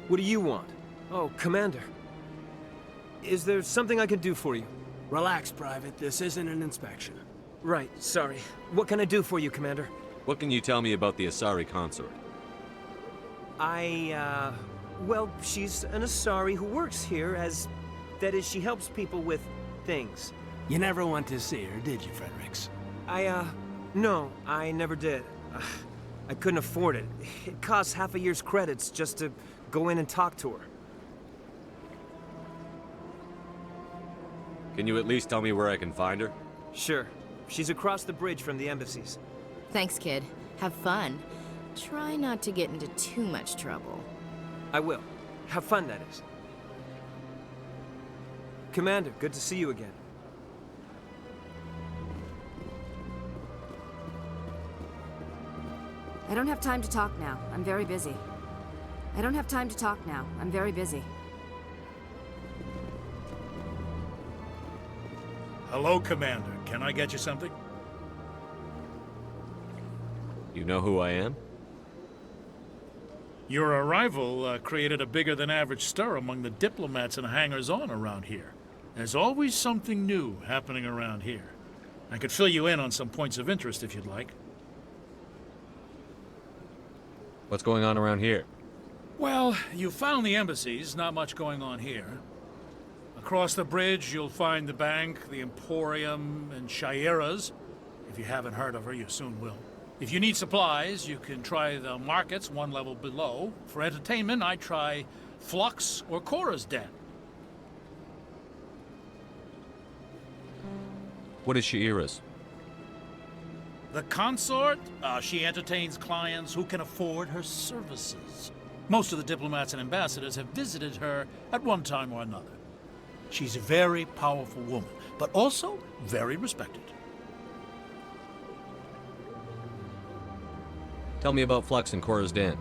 What do you want? Oh, Commander. Is there something I can do for you? Relax, Private. This isn't an inspection. Right, sorry. What can I do for you, Commander? What can you tell me about the Asari consort? Well, she's an Asari who works here as... That is, she helps people with things. You never went to see her, did you, Fredericks? No, I never did. I couldn't afford it. It costs half a year's credits just to go in and talk to her. Can you at least tell me where I can find her? Sure. She's across the bridge from the embassies. Thanks, kid. Have fun. Try not to get into too much trouble. I will. Have fun, that is. Commander, good to see you again. I don't have time to talk now. I'm very busy. I don't have time to talk now. I'm very busy. Hello, Commander. Can I get you something? You know who I am? Your arrival created a bigger-than-average stir among the diplomats and hangers-on around here. There's always something new happening around here. I could fill you in on some points of interest if you'd like. What's going on around here? Well, you found the embassies, not much going on here. Across the bridge, you'll find the bank, the Emporium, and Shayera's. If you haven't heard of her, you soon will. If you need supplies, you can try the markets one level below. For entertainment, I try Flux or Cora's Den. What is Shayera's? The consort? She entertains clients who can afford her services. Most of the diplomats and ambassadors have visited her at one time or another. She's a very powerful woman, but also very respected. Tell me about Flux and Cora's Den.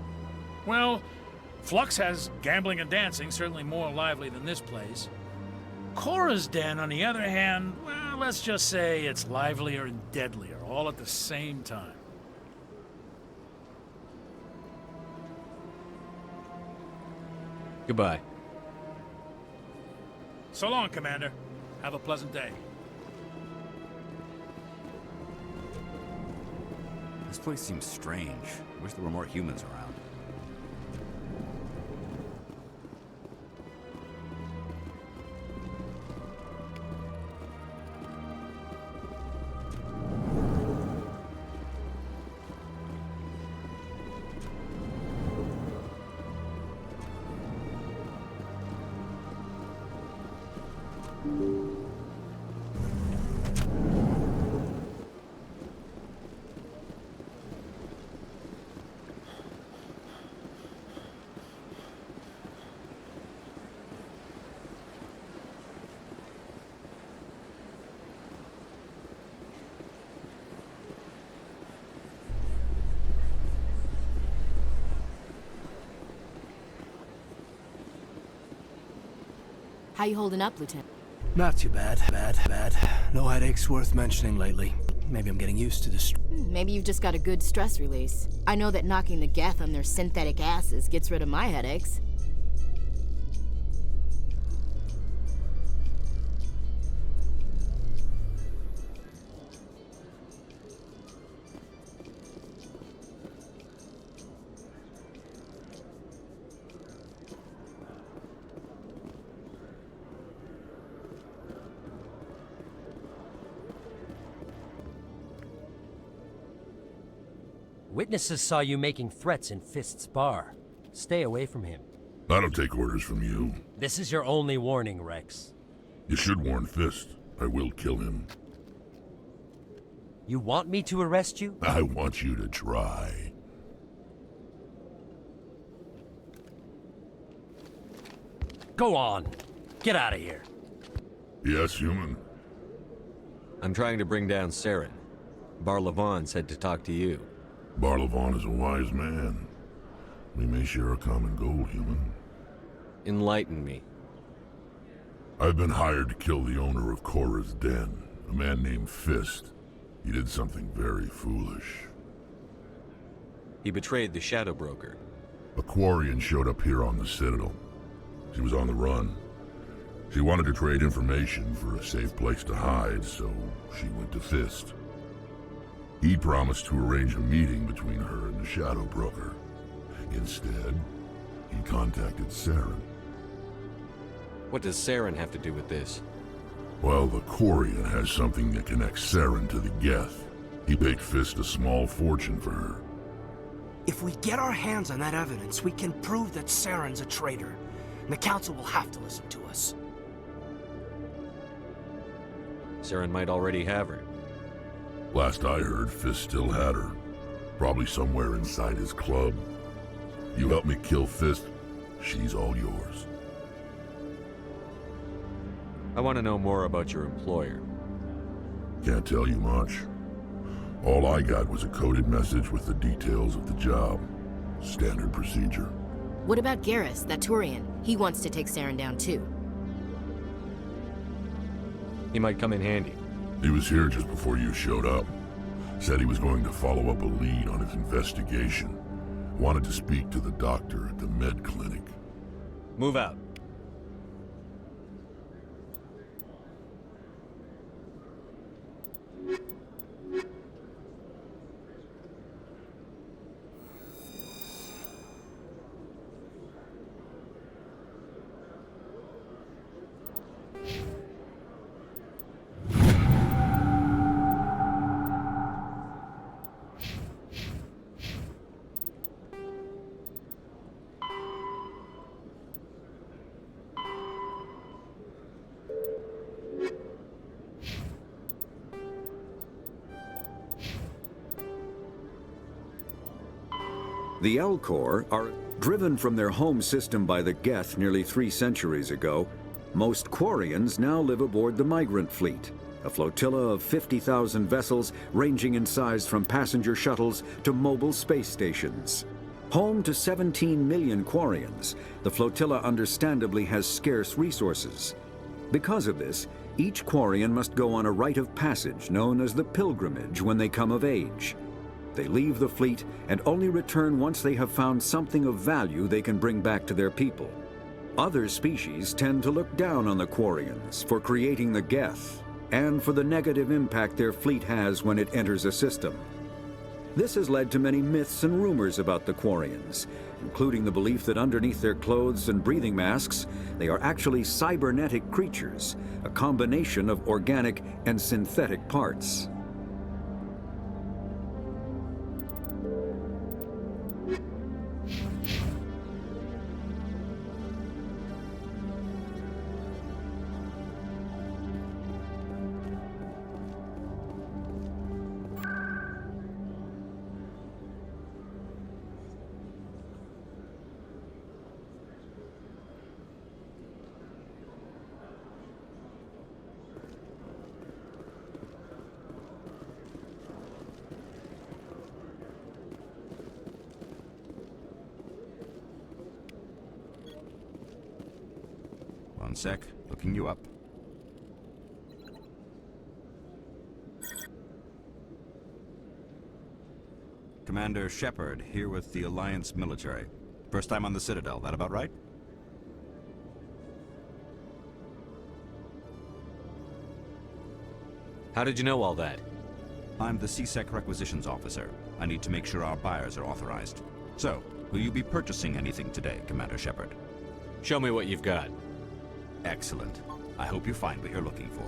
Well, Flux has gambling and dancing, certainly more lively than this place. Cora's Den, on the other hand, well, let's just say it's livelier and deadlier, all at the same time. Goodbye. So long, Commander. Have a pleasant day. This place seems strange. I wish there were more humans around. How you holding up, Lieutenant? Not too bad. No headaches worth mentioning lately. Maybe I'm getting used to this. Maybe you've just got a good stress release. I know that knocking the geth on their synthetic asses gets rid of my headaches. Witnesses saw you making threats in Fist's bar. Stay away from him. I don't take orders from you. This is your only warning, Wrex. You should warn Fist. I will kill him. You want me to arrest you? I want you to try. Go on. Get out of here. Yes, human. I'm trying to bring down Saren. Barlavon said to talk to you. Barlavon is a wise man. We may share a common goal, human. Enlighten me. I've been hired to kill the owner of Cora's Den, a man named Fist. He did something very foolish. He betrayed the Shadow Broker. A Quarian showed up here on the Citadel. She was on the run. She wanted to trade information for a safe place to hide, so she went to Fist. He promised to arrange a meeting between her and the Shadow Broker. Instead, he contacted Saren. What does Saren have to do with this? Well, the Quarian has something that connects Saren to the Geth. He paid Fist a small fortune for her. If we get our hands on that evidence, we can prove that Saren's a traitor. And the Council will have to listen to us. Saren might already have her. Last I heard, Fist still had her. Probably somewhere inside his club. You help me kill Fist, she's all yours. I want to know more about your employer. Can't tell you much. All I got was a coded message with the details of the job. Standard procedure. What about Garrus, that Turian? He wants to take Saren down too. He might come in handy. He was here just before you showed up. Said he was going to follow up a lead on his investigation. Wanted to speak to the doctor at the med clinic. Move out. The Elcor are driven from their home system by the Geth nearly 3 centuries ago. Most Quarians now live aboard the Migrant Fleet, a flotilla of 50,000 vessels ranging in size from passenger shuttles to mobile space stations. Home to 17 million Quarians, the flotilla understandably has scarce resources. Because of this, each Quarian must go on a rite of passage known as the Pilgrimage when they come of age. They leave the fleet and only return once they have found something of value they can bring back to their people. Other species tend to look down on the Quarians for creating the Geth and for the negative impact their fleet has when it enters a system. This has led to many myths and rumors about the Quarians, including the belief that underneath their clothes and breathing masks, they are actually cybernetic creatures, a combination of organic and synthetic parts. One sec, looking you up. Commander Shepard, here with the Alliance military. First time on the Citadel, that about right? How did you know all that? I'm the CSEC requisitions officer. I need to make sure our buyers are authorized. So, will you be purchasing anything today, Commander Shepard? Show me what you've got. Excellent. I hope you find what you're looking for.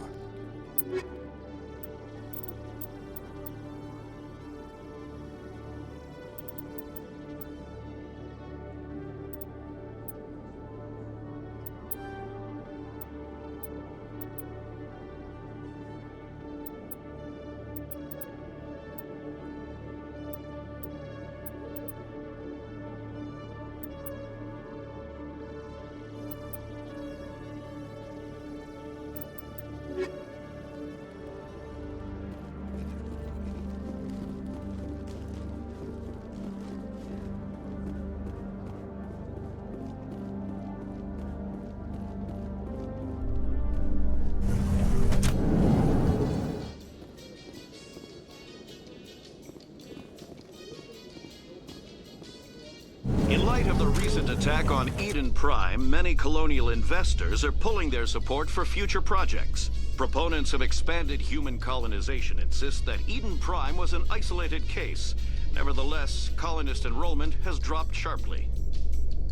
In light of the recent attack on Eden Prime, many colonial investors are pulling their support for future projects. Proponents of expanded human colonization insist that Eden Prime was an isolated case. Nevertheless, colonist enrollment has dropped sharply.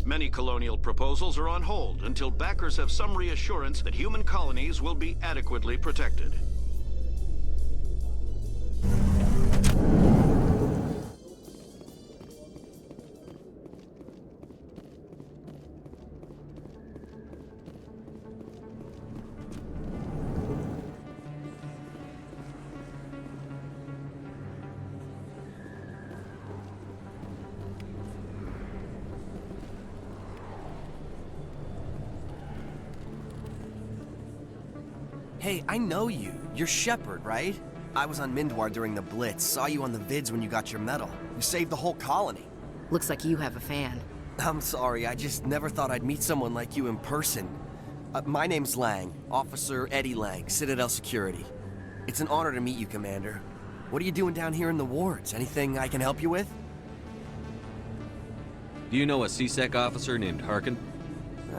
Many colonial proposals are on hold until backers have some reassurance that human colonies will be adequately protected. Hey, I know you. You're Shepard, right? I was on Mindwar during the Blitz, saw you on the vids when you got your medal. You saved the whole colony. Looks like you have a fan. I'm sorry, I just never thought I'd meet someone like you in person. My name's Lang, Officer Eddie Lang, Citadel Security. It's an honor to meet you, Commander. What are you doing down here in the wards? Anything I can help you with? Do you know a CSEC officer named Harkin?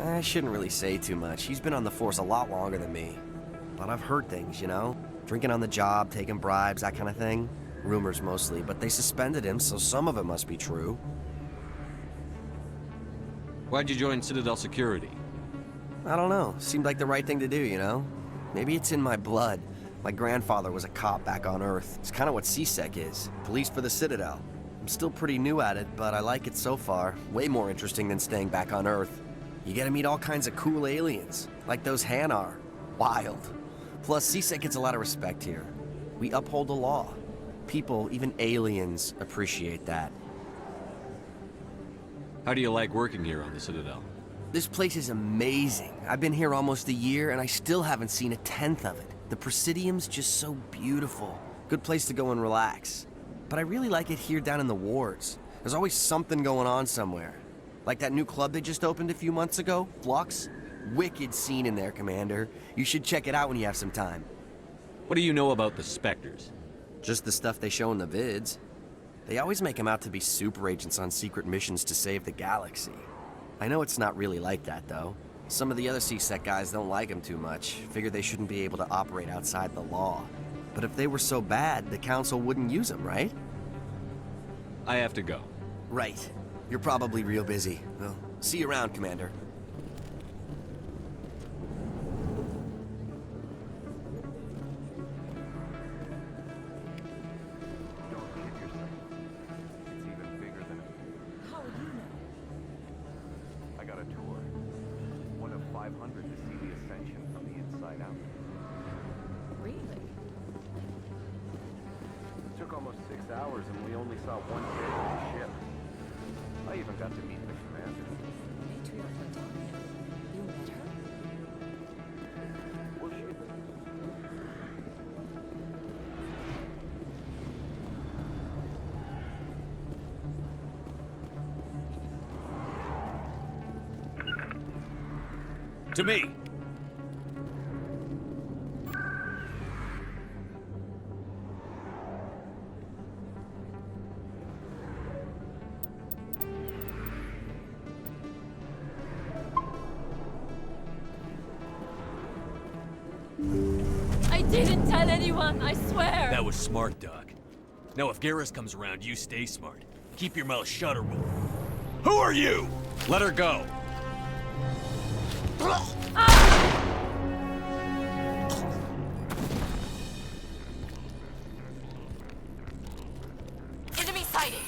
I shouldn't really say too much. He's been on the force a lot longer than me. But I've heard things, you know? Drinking on the job, taking bribes, that kind of thing. Rumors mostly, but they suspended him, so some of it must be true. Why'd you join Citadel Security? I don't know. Seemed like the right thing to do, you know? Maybe it's in my blood. My grandfather was a cop back on Earth. It's kind of what CSEC is. Police for the Citadel. I'm still pretty new at it, but I like it so far. Way more interesting than staying back on Earth. You get to meet all kinds of cool aliens, like those Hanar. Wild. Plus, CSEC gets a lot of respect here. We uphold the law. People, even aliens, appreciate that. How do you like working here on the Citadel? This place is amazing. I've been here almost a year, and I still haven't seen a tenth of it. The Presidium's just so beautiful. Good place to go and relax. But I really like it here down in the wards. There's always something going on somewhere. Like that new club they just opened a few months ago, Flux. Wicked scene in there, Commander. You should check it out when you have some time. What do you know about the Spectres? Just the stuff they show in the vids. They always make them out to be super agents on secret missions to save the galaxy. I know it's not really like that, though. Some of the other CSEC guys don't like them too much. Figure they shouldn't be able to operate outside the law. But if they were so bad, the Council wouldn't use them, right? I have to go. Right. You're probably real busy. Well, see you around, Commander. Hours and we only saw one kid on the ship. I even got to meet the commander. You met her? Was she? To me. I didn't tell anyone, I swear! That was smart, Doc. Now if Garrus comes around, you stay smart. Keep your mouth shut or we'll... Who are you? Let her go! Enemy sighted!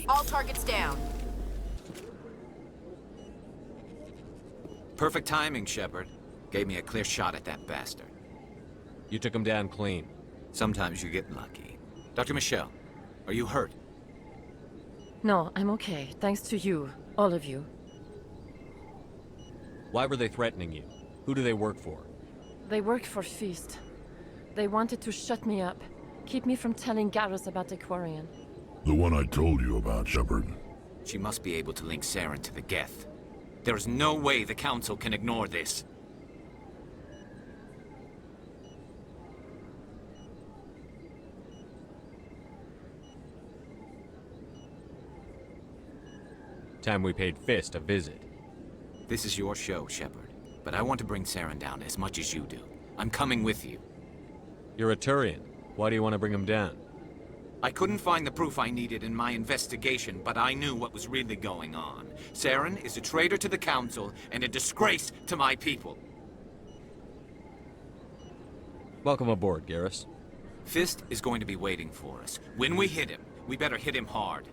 All targets down. Perfect timing, Shepard. Gave me a clear shot at that bastard. You took him down clean. Sometimes you get lucky. Dr. Michelle, are you hurt? No, I'm okay. Thanks to you. All of you. Why were they threatening you? Who do they work for? They work for Feast. They wanted to shut me up. Keep me from telling Garrus about the Quarian. The one I told you about, Shepard. She must be able to link Saren to the Geth. There is no way the Council can ignore this. Time we paid Fist a visit. This is your show, Shepard. But I want to bring Saren down as much as you do. I'm coming with you. You're a Turian. Why do you want to bring him down? I couldn't find the proof I needed in my investigation, but I knew what was really going on. Saren is a traitor to the Council and a disgrace to my people. Welcome aboard, Garrus. Fist is going to be waiting for us. When we hit him, we better hit him hard.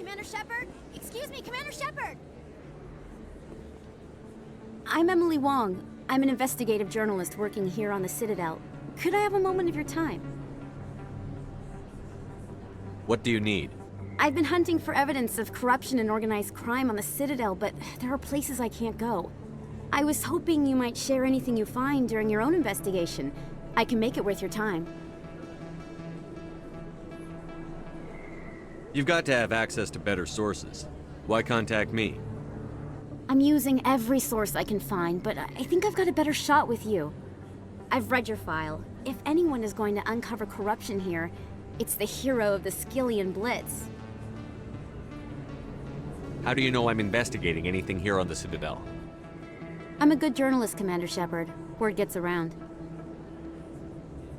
Commander Shepard? Excuse me, Commander Shepard! I'm Emily Wong. I'm an investigative journalist working here on the Citadel. Could I have a moment of your time? What do you need? I've been hunting for evidence of corruption and organized crime on the Citadel, but there are places I can't go. I was hoping you might share anything you find during your own investigation. I can make it worth your time. You've got to have access to better sources. Why contact me? I'm using every source I can find, but I think I've got a better shot with you. I've read your file. If anyone is going to uncover corruption here, it's the hero of the Skillian Blitz. How do you know I'm investigating anything here on the Citadel? I'm a good journalist, Commander Shepard. Word gets around.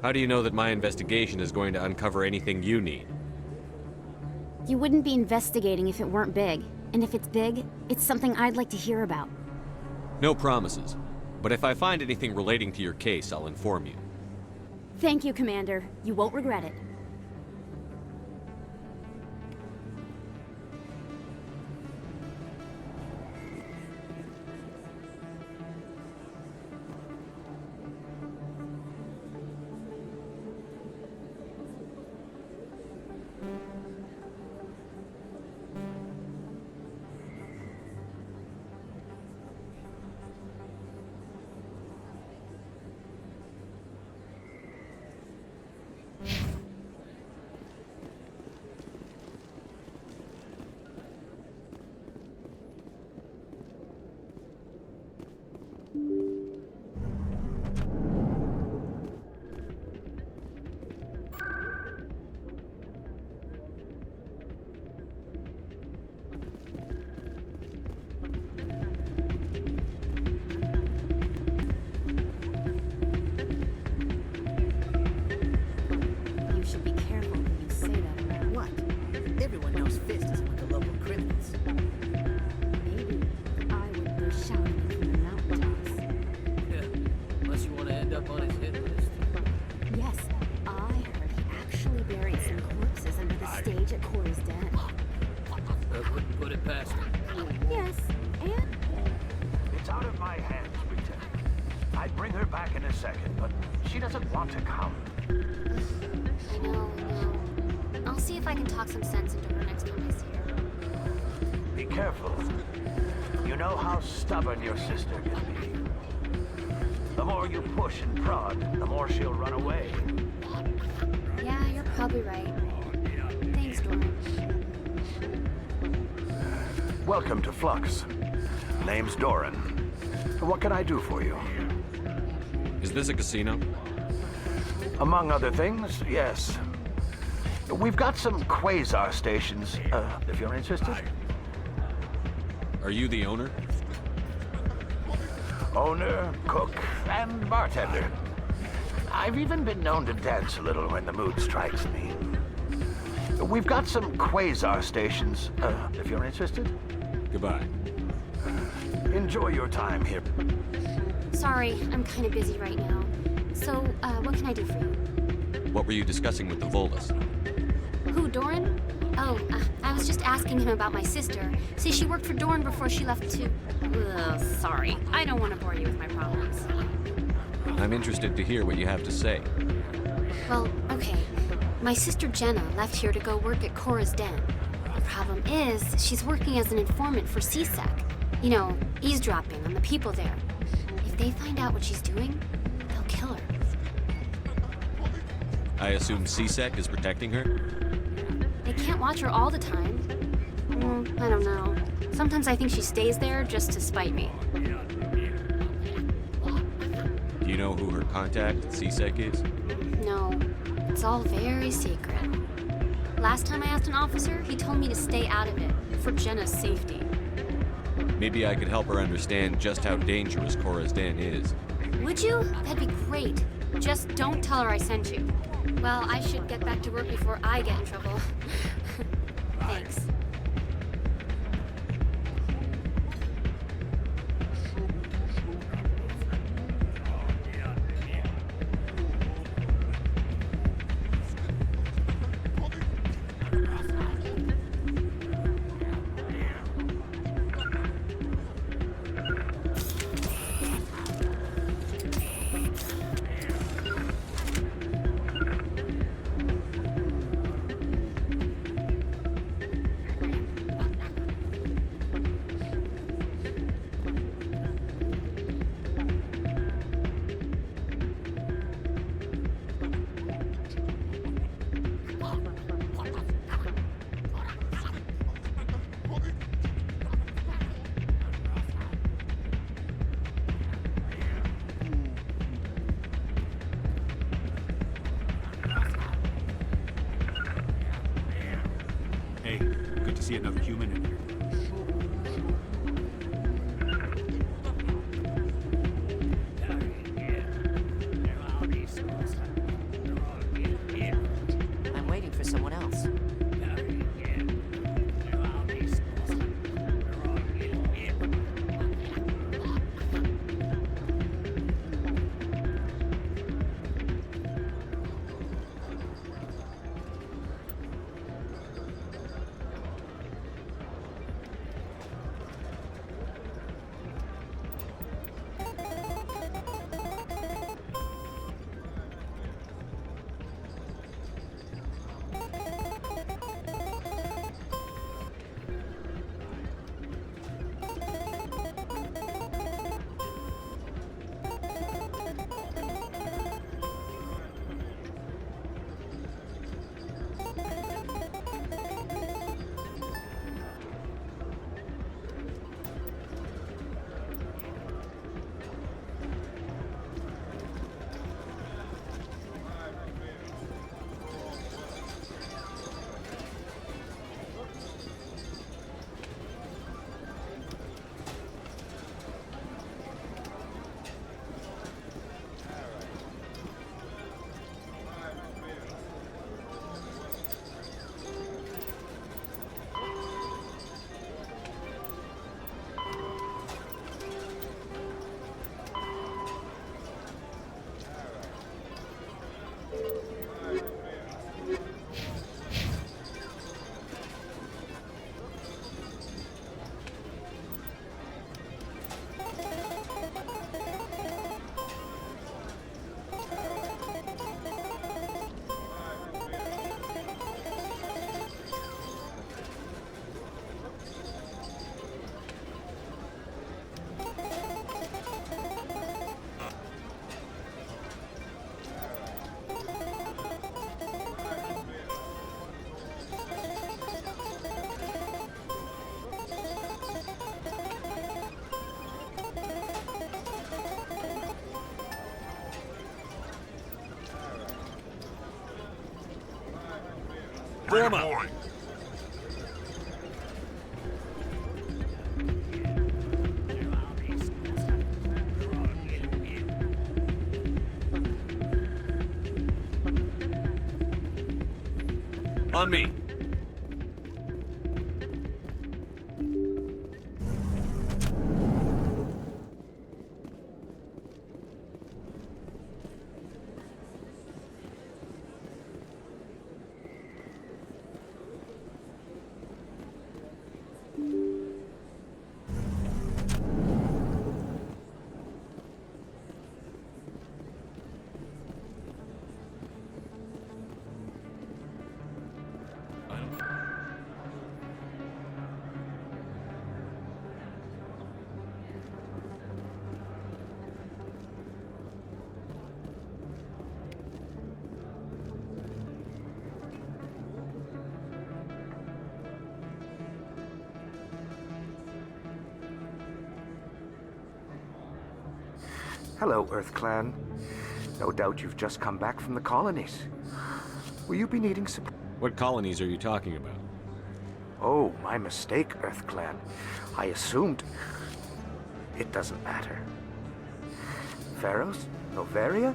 How do you know that my investigation is going to uncover anything you need? You wouldn't be investigating if it weren't big. And if it's big, it's something I'd like to hear about. No promises. But if I find anything relating to your case, I'll inform you. Thank you, Commander. You won't regret it. Stubborn your sister can be. The more you push and prod, the more she'll run away. Yeah, you're probably right. Thanks, Doran. Welcome to Flux. Name's Doran. What can I do for you? Is this a casino? Among other things, yes. We've got some quasar stations, if you're interested. Are you the owner? Owner, cook, and bartender. I've even been known to dance a little when the mood strikes me. We've got some quasar stations, if you're interested. Goodbye. Enjoy your time here. Sorry, I'm kind of busy right now. So, what can I do for you? What were you discussing with the Volus? Who, Doran? Oh, I was just asking him about my sister. See, she worked for Doran before she left to... Ugh, sorry. I don't want to bore you with my problems. I'm interested to hear what you have to say. Well, okay. My sister Jenna left here to go work at Korra's Den. The problem is, she's working as an informant for CSEC. You know, eavesdropping on the people there. If they find out what she's doing, they'll kill her. I assume CSEC is protecting her? They can't watch her all the time. I don't know. Sometimes I think she stays there just to spite me. Do you know who her contact at CSEC is? No, it's all very secret. Last time I asked an officer, he told me to stay out of it, for Jenna's safety. Maybe I could help her understand just how dangerous Korra's Den is. Would you? That'd be great. Just don't tell her I sent you. Well, I should get back to work before I get in trouble. Thanks. see another human in here. I'm waiting for someone else. Redeploying. On me. Hello, Earth Clan. No doubt you've just come back from the colonies. Will you be needing support? What colonies are you talking about? Oh, my mistake, Earth Clan. I assumed... It doesn't matter. Pharaohs? Noveria?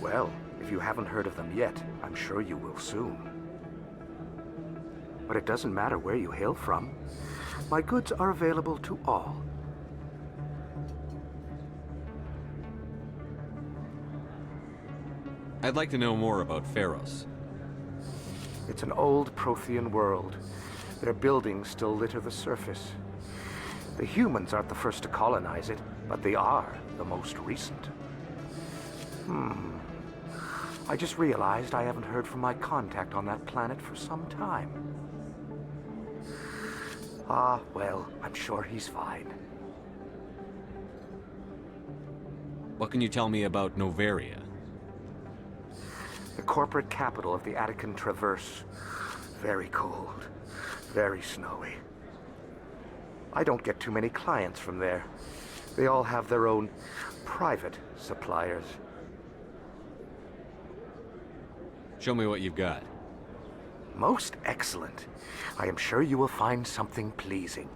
Well, if you haven't heard of them yet, I'm sure you will soon. But it doesn't matter where you hail from. My goods are available to all. I'd like to know more about Pharaohs. It's an old Prothean world. Their buildings still litter the surface. The humans aren't the first to colonize it, but they are the most recent. I just realized I haven't heard from my contact on that planet for some time. Ah, well, I'm sure he's fine. What can you tell me about Noveria? The corporate capital of the Attican Traverse. Very cold, very snowy. I don't get too many clients from there. They all have their own private suppliers. Show me what you've got. Most excellent. I am sure you will find something pleasing.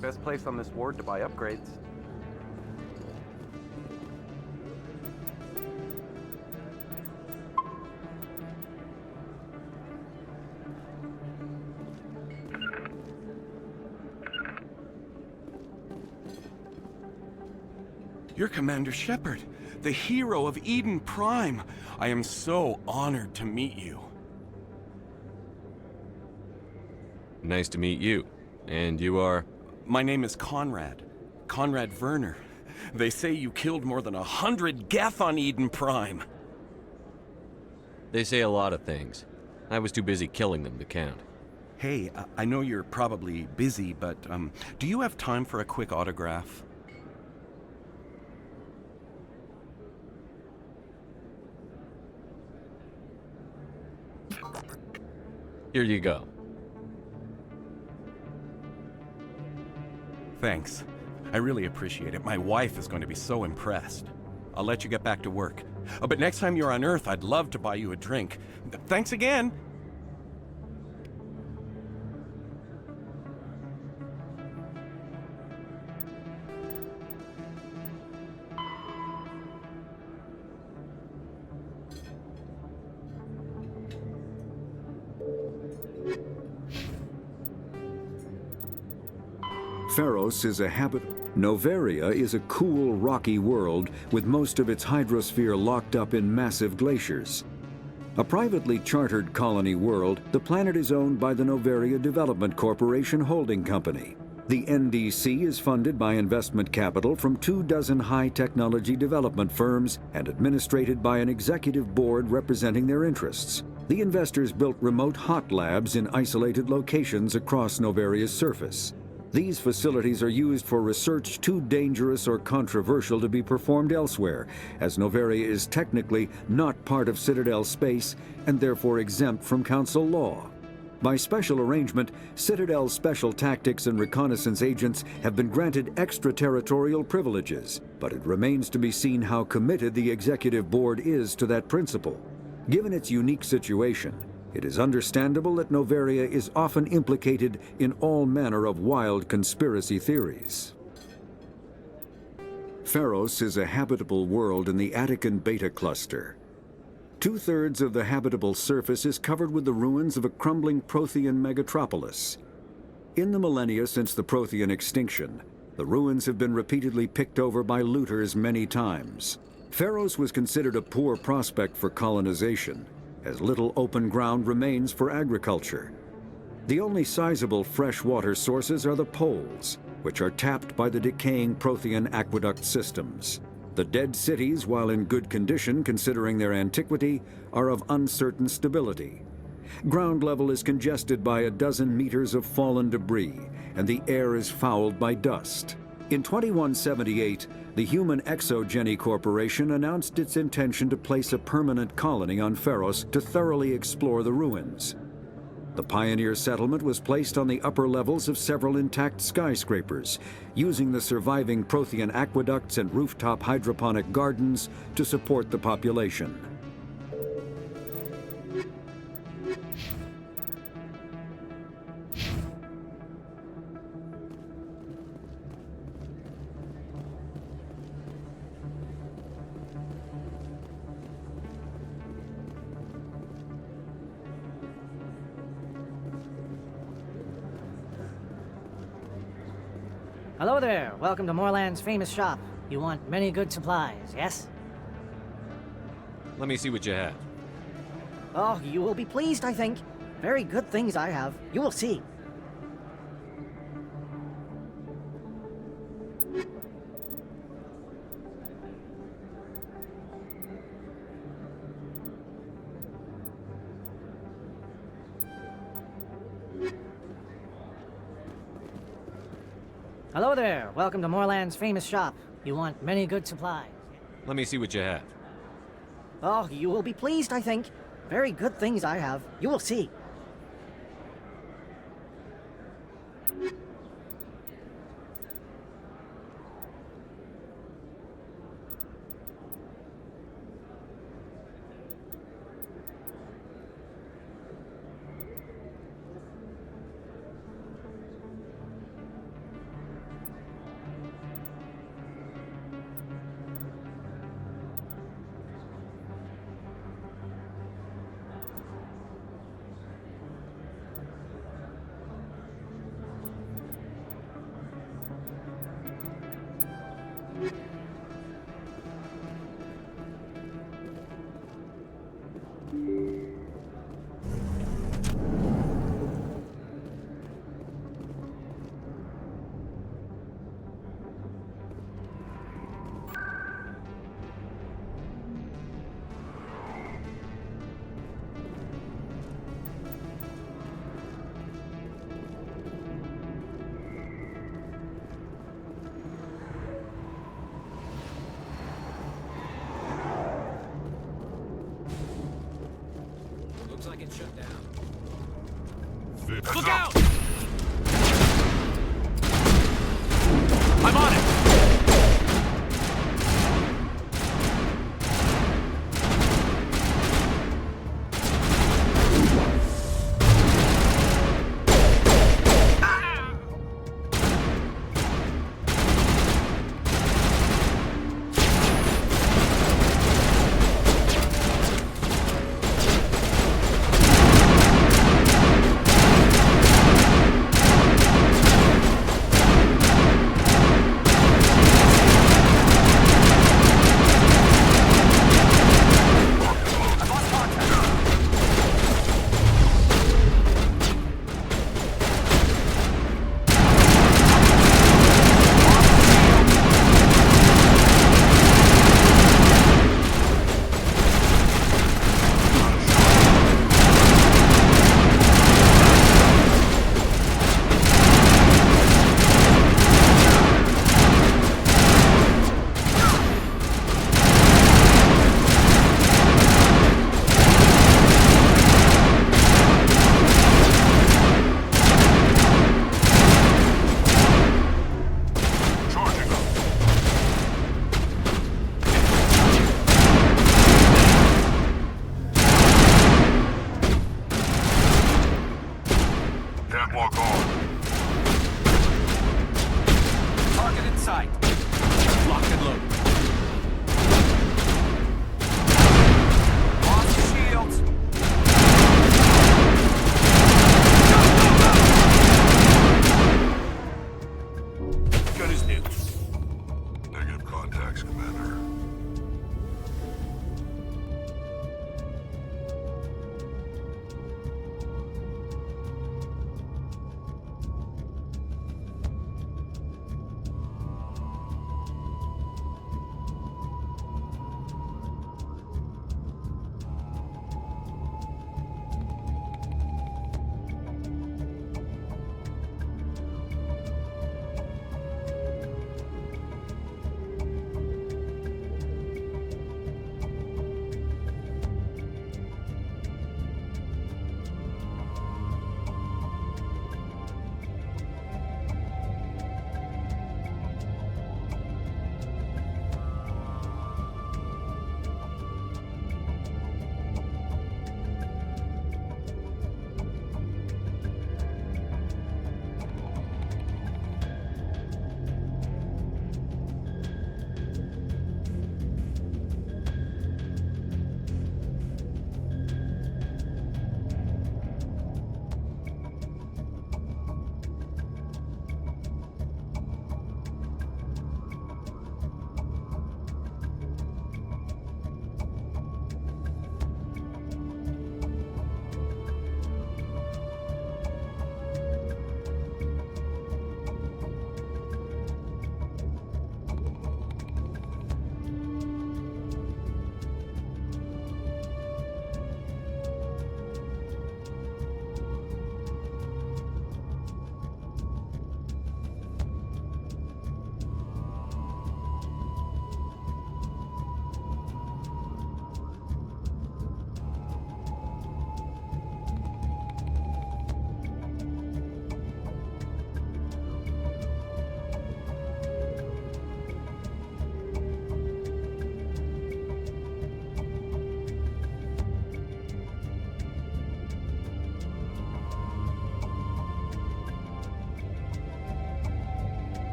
Best place on this ward to buy upgrades. You're Commander Shepard, the hero of Eden Prime. I am so honored to meet you. Nice to meet you. And you are? My name is Conrad. Conrad Werner. They say you killed more than 100 Geth on Eden Prime. They say a lot of things. I was too busy killing them to count. Hey, I know you're probably busy, but do you have time for a quick autograph? Here you go. Thanks. I really appreciate it. My wife is going to be so impressed. I'll let you get back to work. But next time you're on Earth, I'd love to buy you a drink. Thanks again! Pharos is a Noveria is a cool, rocky world with most of its hydrosphere locked up in massive glaciers. A privately chartered colony world, the planet is owned by the Noveria Development Corporation Holding Company. The NDC is funded by investment capital from 24 high-technology development firms and administrated by an executive board representing their interests. The investors built remote hot labs in isolated locations across Noveria's surface. These facilities are used for research too dangerous or controversial to be performed elsewhere, as Noveria is technically not part of Citadel space and therefore exempt from Council law. By special arrangement, Citadel's special tactics and reconnaissance agents have been granted extraterritorial privileges, but it remains to be seen how committed the Executive Board is to that principle. Given its unique situation, it is understandable that Noveria is often implicated in all manner of wild conspiracy theories. Pharos is a habitable world in the Attican Beta Cluster. 2/3 of the habitable surface is covered with the ruins of a crumbling Prothean megatropolis. In the millennia since the Prothean extinction, the ruins have been repeatedly picked over by looters many times. Pharos was considered a poor prospect for colonization, as little open ground remains for agriculture. The only sizable freshwater sources are the poles, which are tapped by the decaying Prothean aqueduct systems. The dead cities, while in good condition considering their antiquity, are of uncertain stability. Ground level is congested by a dozen meters of fallen debris, and the air is fouled by dust. In 2178, the Human Exogeny Corporation announced its intention to place a permanent colony on Pharos to thoroughly explore the ruins. The pioneer settlement was placed on the upper levels of several intact skyscrapers, using the surviving Prothean aqueducts and rooftop hydroponic gardens to support the population. Hello there. Welcome to Moorland's famous shop. You want many good supplies, yes? Let me see what you have. Oh, you will be pleased, I think. Very good things I have. You will see. Hello there. Welcome to Moorland's famous shop. You want many good supplies. Let me see what you have. Oh, you will be pleased, I think. Very good things I have. You will see. Looks like it's shut down. Look out! I'm on it!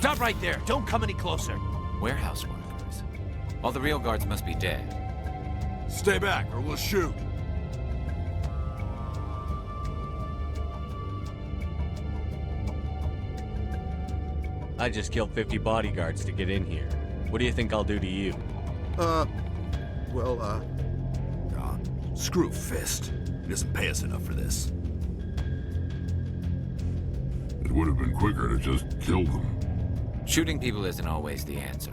Stop right there! Don't come any closer! Warehouse workers? All the real guards must be dead. Stay back, or we'll shoot. I just killed 50 bodyguards to get in here. What do you think I'll do to you? Screw Fist. He doesn't pay us enough for this. It would have been quicker to just kill them. Shooting people isn't always the answer.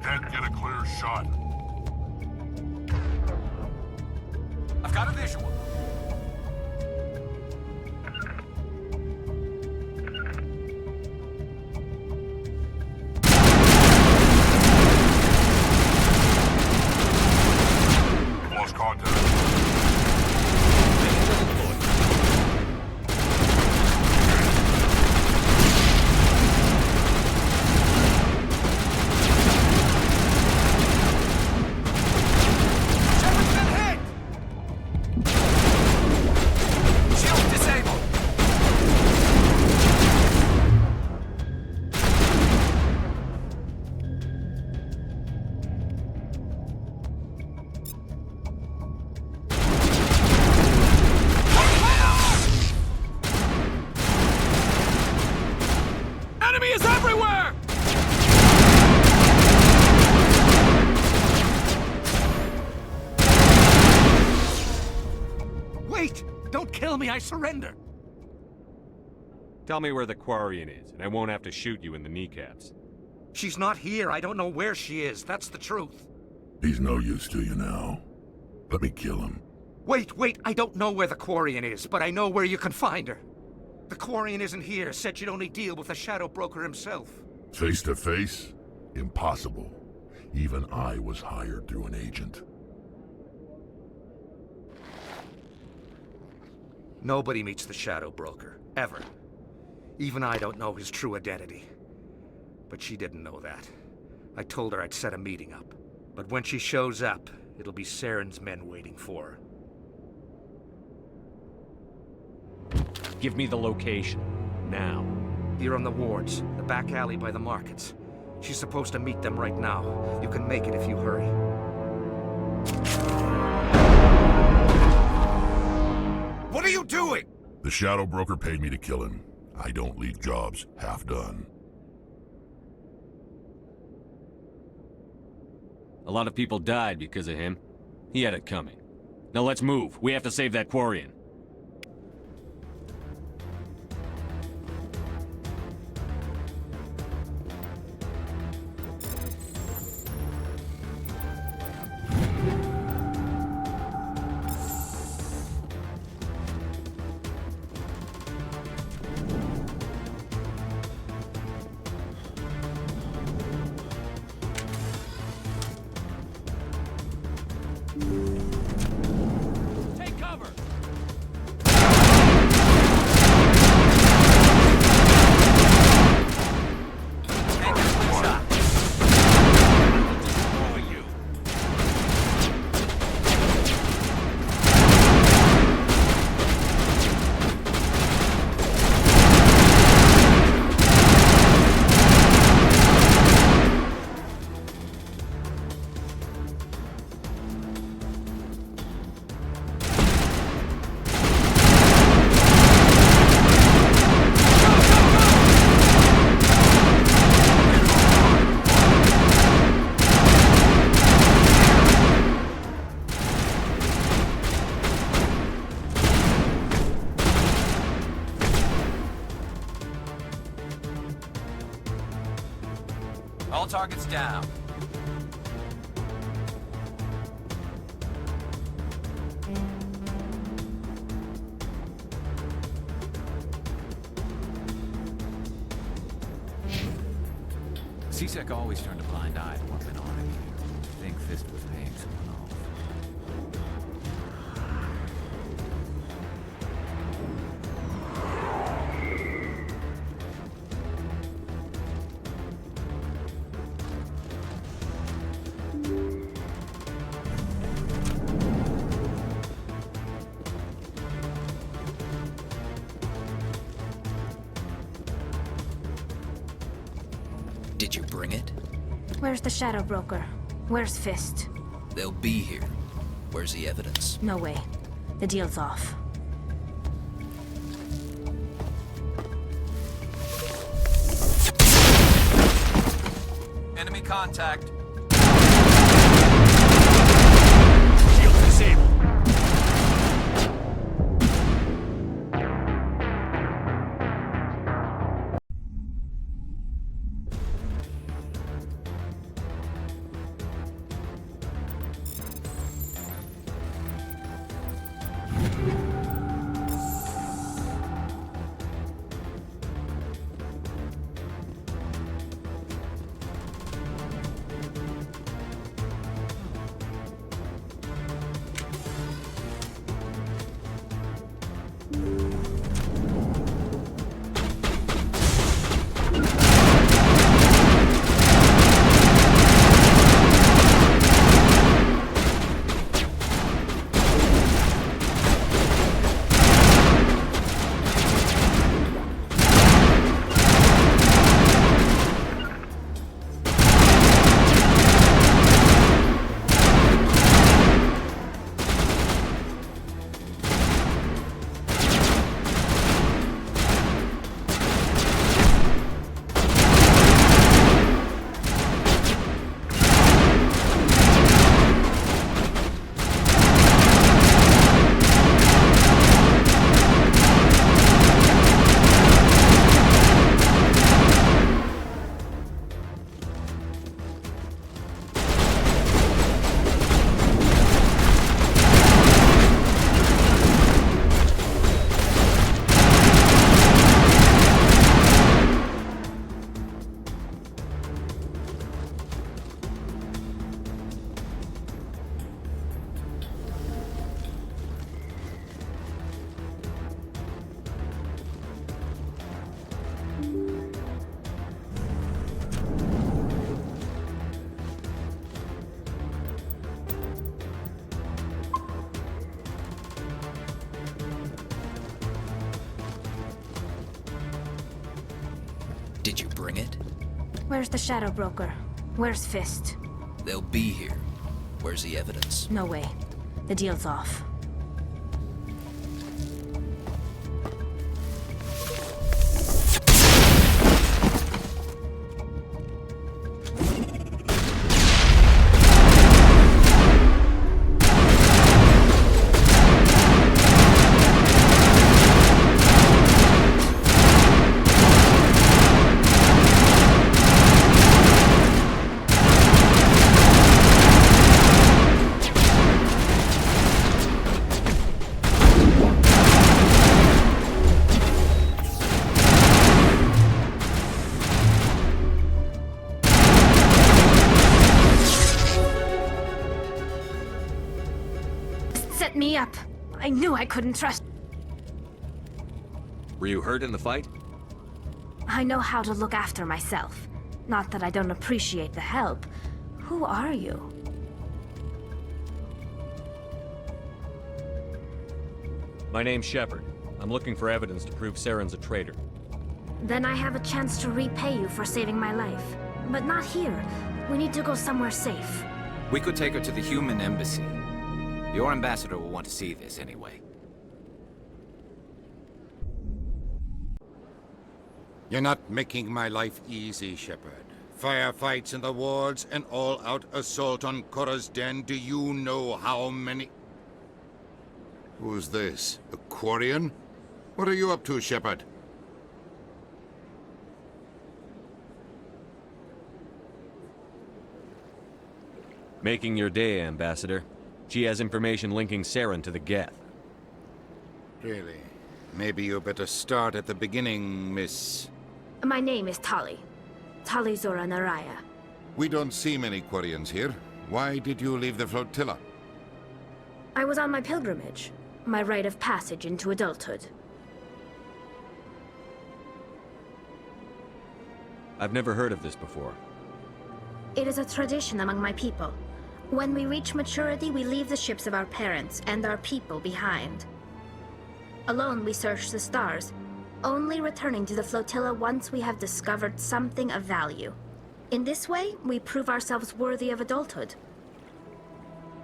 Can't get a clear shot. I've got a visual. Lost contact. Enemy is everywhere! Wait! Don't kill me, I surrender! Tell me where the Quarian is, and I won't have to shoot you in the kneecaps. She's not here. I don't know where she is. That's the truth. He's no use to you now. Let me kill him. Wait! I don't know where the Quarian is, but I know where you can find her. The Quarian isn't here. Said you'd only deal with the Shadow Broker himself. Face to face? Impossible. Even I was hired through an agent. Nobody meets the Shadow Broker. Ever. Even I don't know his true identity. But she didn't know that. I told her I'd set a meeting up. But when she shows up, it'll be Saren's men waiting for her. Give me the location. Now. Here on the wards, the back alley by the markets. She's supposed to meet them right now. You can make it if you hurry. What are you doing? The Shadow Broker paid me to kill him. I don't leave jobs half done. A lot of people died because of him. He had it coming. Now let's move. We have to save that Quarian. Take cover! All targets down. CSEC always turned a blind eye to what went on in here. I think Fist was paying someone off. Did you bring it? Where's the Shadow Broker? Where's Fist? They'll be here. Where's the evidence? No way. The deal's off. Enemy contact. Shield disabled. Did you bring it? Where's the Shadow Broker? Where's Fist? They'll be here. Where's the evidence? No way. The deal's off. Set me up. I knew I couldn't trust. Were you hurt in the fight? I know how to look after myself. Not that I don't appreciate the help. Who are you? My name's Shepard. I'm looking for evidence to prove Saren's a traitor. Then I have a chance to repay you for saving my life. But not here. We need to go somewhere safe. We could take her to the human embassy. Your ambassador will want to see this anyway. You're not making my life easy, Shepard. Firefights in the wards, an all-out assault on Korra's den. Do you know how many... Who's this? A Quarian? What are you up to, Shepard? Making your day, Ambassador. She has information linking Saren to the Geth. Really? Maybe you better start at the beginning, Miss... My name is Tali. Tali'Zorah and Rayya. We don't see many Quarians here. Why did you leave the flotilla? I was on my pilgrimage, my rite of passage into adulthood. I've never heard of this before. It is a tradition among my people. When we reach maturity, we leave the ships of our parents and our people behind. Alone, we search the stars, only returning to the flotilla once we have discovered something of value. In this way, we prove ourselves worthy of adulthood.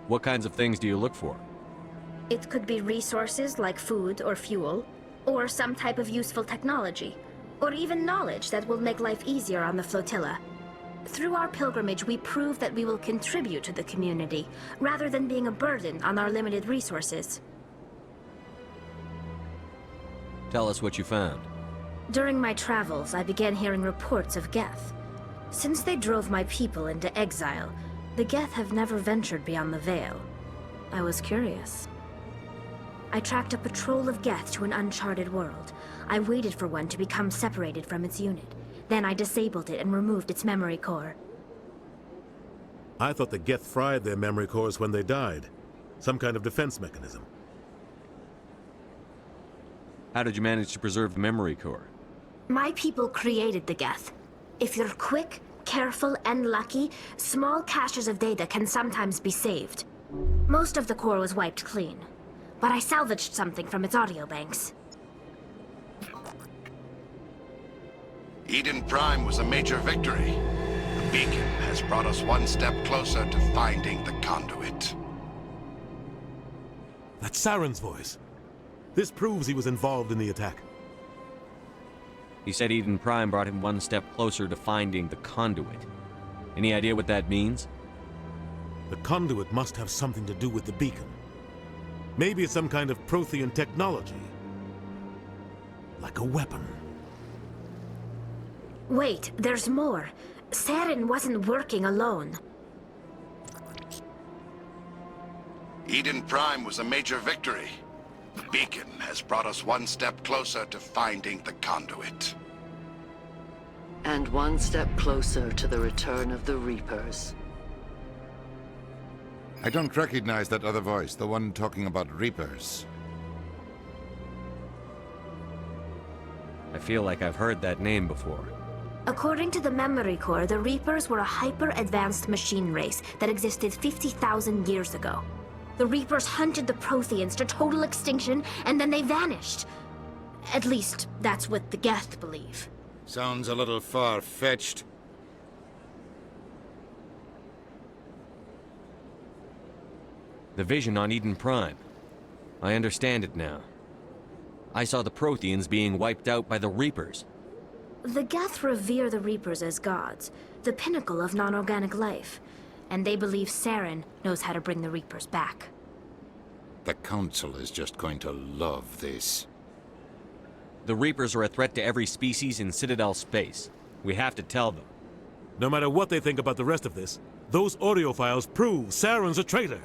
What kinds of things do you look for? It could be resources like food or fuel, or some type of useful technology, or even knowledge that will make life easier on the flotilla. Through our pilgrimage, we prove that we will contribute to the community, rather than being a burden on our limited resources. Tell us what you found. During my travels, I began hearing reports of Geth. Since they drove my people into exile, the Geth have never ventured beyond the Veil. I was curious. I tracked a patrol of Geth to an uncharted world. I waited for one to become separated from its unit. Then I disabled it and removed its memory core. I thought the Geth fried their memory cores when they died. Some kind of defense mechanism. How did you manage to preserve the memory core? My people created the Geth. If you're quick, careful, and lucky, small caches of data can sometimes be saved. Most of the core was wiped clean, but I salvaged something from its audio banks. Eden Prime was a major victory. The beacon has brought us one step closer to finding the conduit. That's Saren's voice. This proves he was involved in the attack. He said Eden Prime brought him one step closer to finding the conduit. Any idea what that means? The conduit must have something to do with the beacon. Maybe it's some kind of Prothean technology. Like a weapon. Wait, there's more. Saren wasn't working alone. Eden Prime was a major victory. The beacon has brought us one step closer to finding the conduit. And one step closer to the return of the Reapers. I don't recognize that other voice, the one talking about Reapers. I feel like I've heard that name before. According to the memory core, the Reapers were a hyper-advanced machine race that existed 50,000 years ago. The Reapers hunted the Protheans to total extinction, and then they vanished. At least, that's what the Geth believe. Sounds a little far-fetched. The vision on Eden Prime. I understand it now. I saw the Protheans being wiped out by the Reapers. The Geth revere the Reapers as gods, the pinnacle of non-organic life. And they believe Saren knows how to bring the Reapers back. The Council is just going to love this. The Reapers are a threat to every species in Citadel space. We have to tell them. No matter what they think about the rest of this, those audio files prove Saren's a traitor.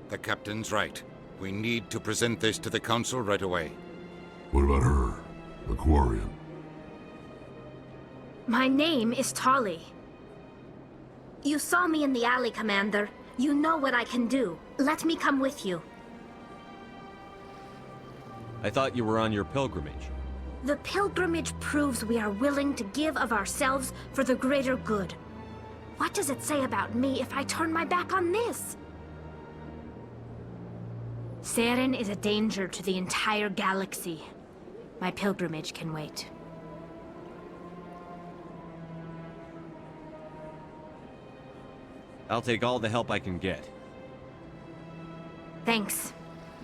The Captain's right. We need to present this to the Council right away. What about her? The Quarian? My name is Tali. You saw me in the alley, Commander. You know what I can do. Let me come with you. I thought you were on your pilgrimage. The pilgrimage proves we are willing to give of ourselves for the greater good. What does it say about me if I turn my back on this? Saren is a danger to the entire galaxy. My pilgrimage can wait. I'll take all the help I can get. Thanks.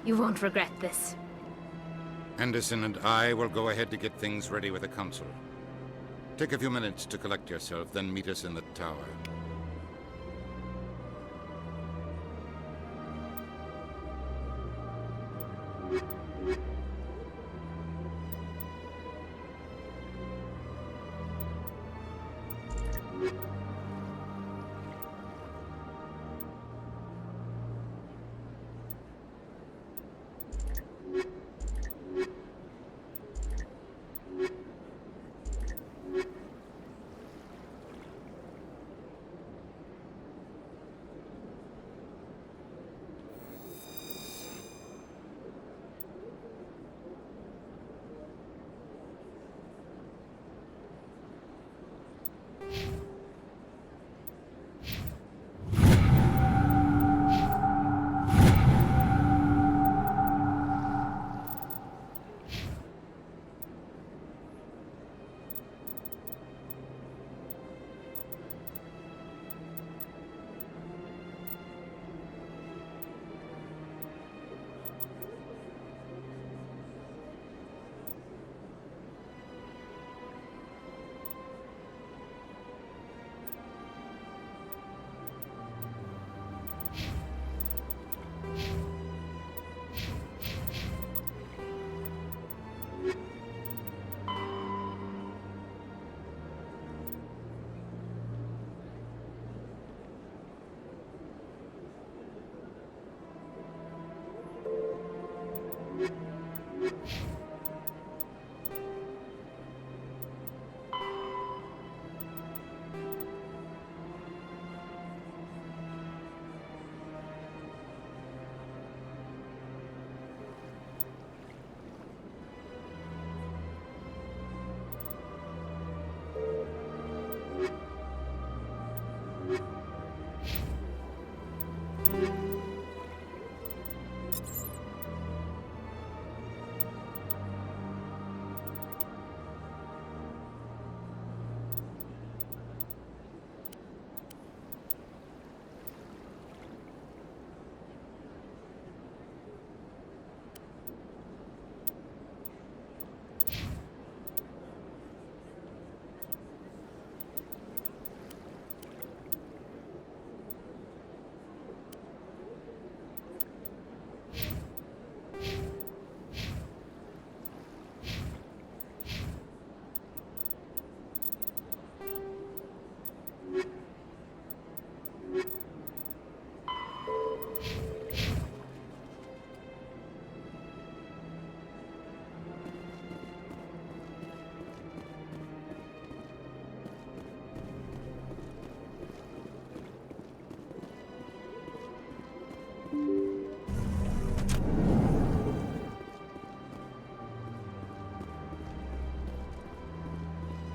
You won't regret this. Anderson and I will go ahead to get things ready with the Council. Take a few minutes to collect yourself, then meet us in the tower.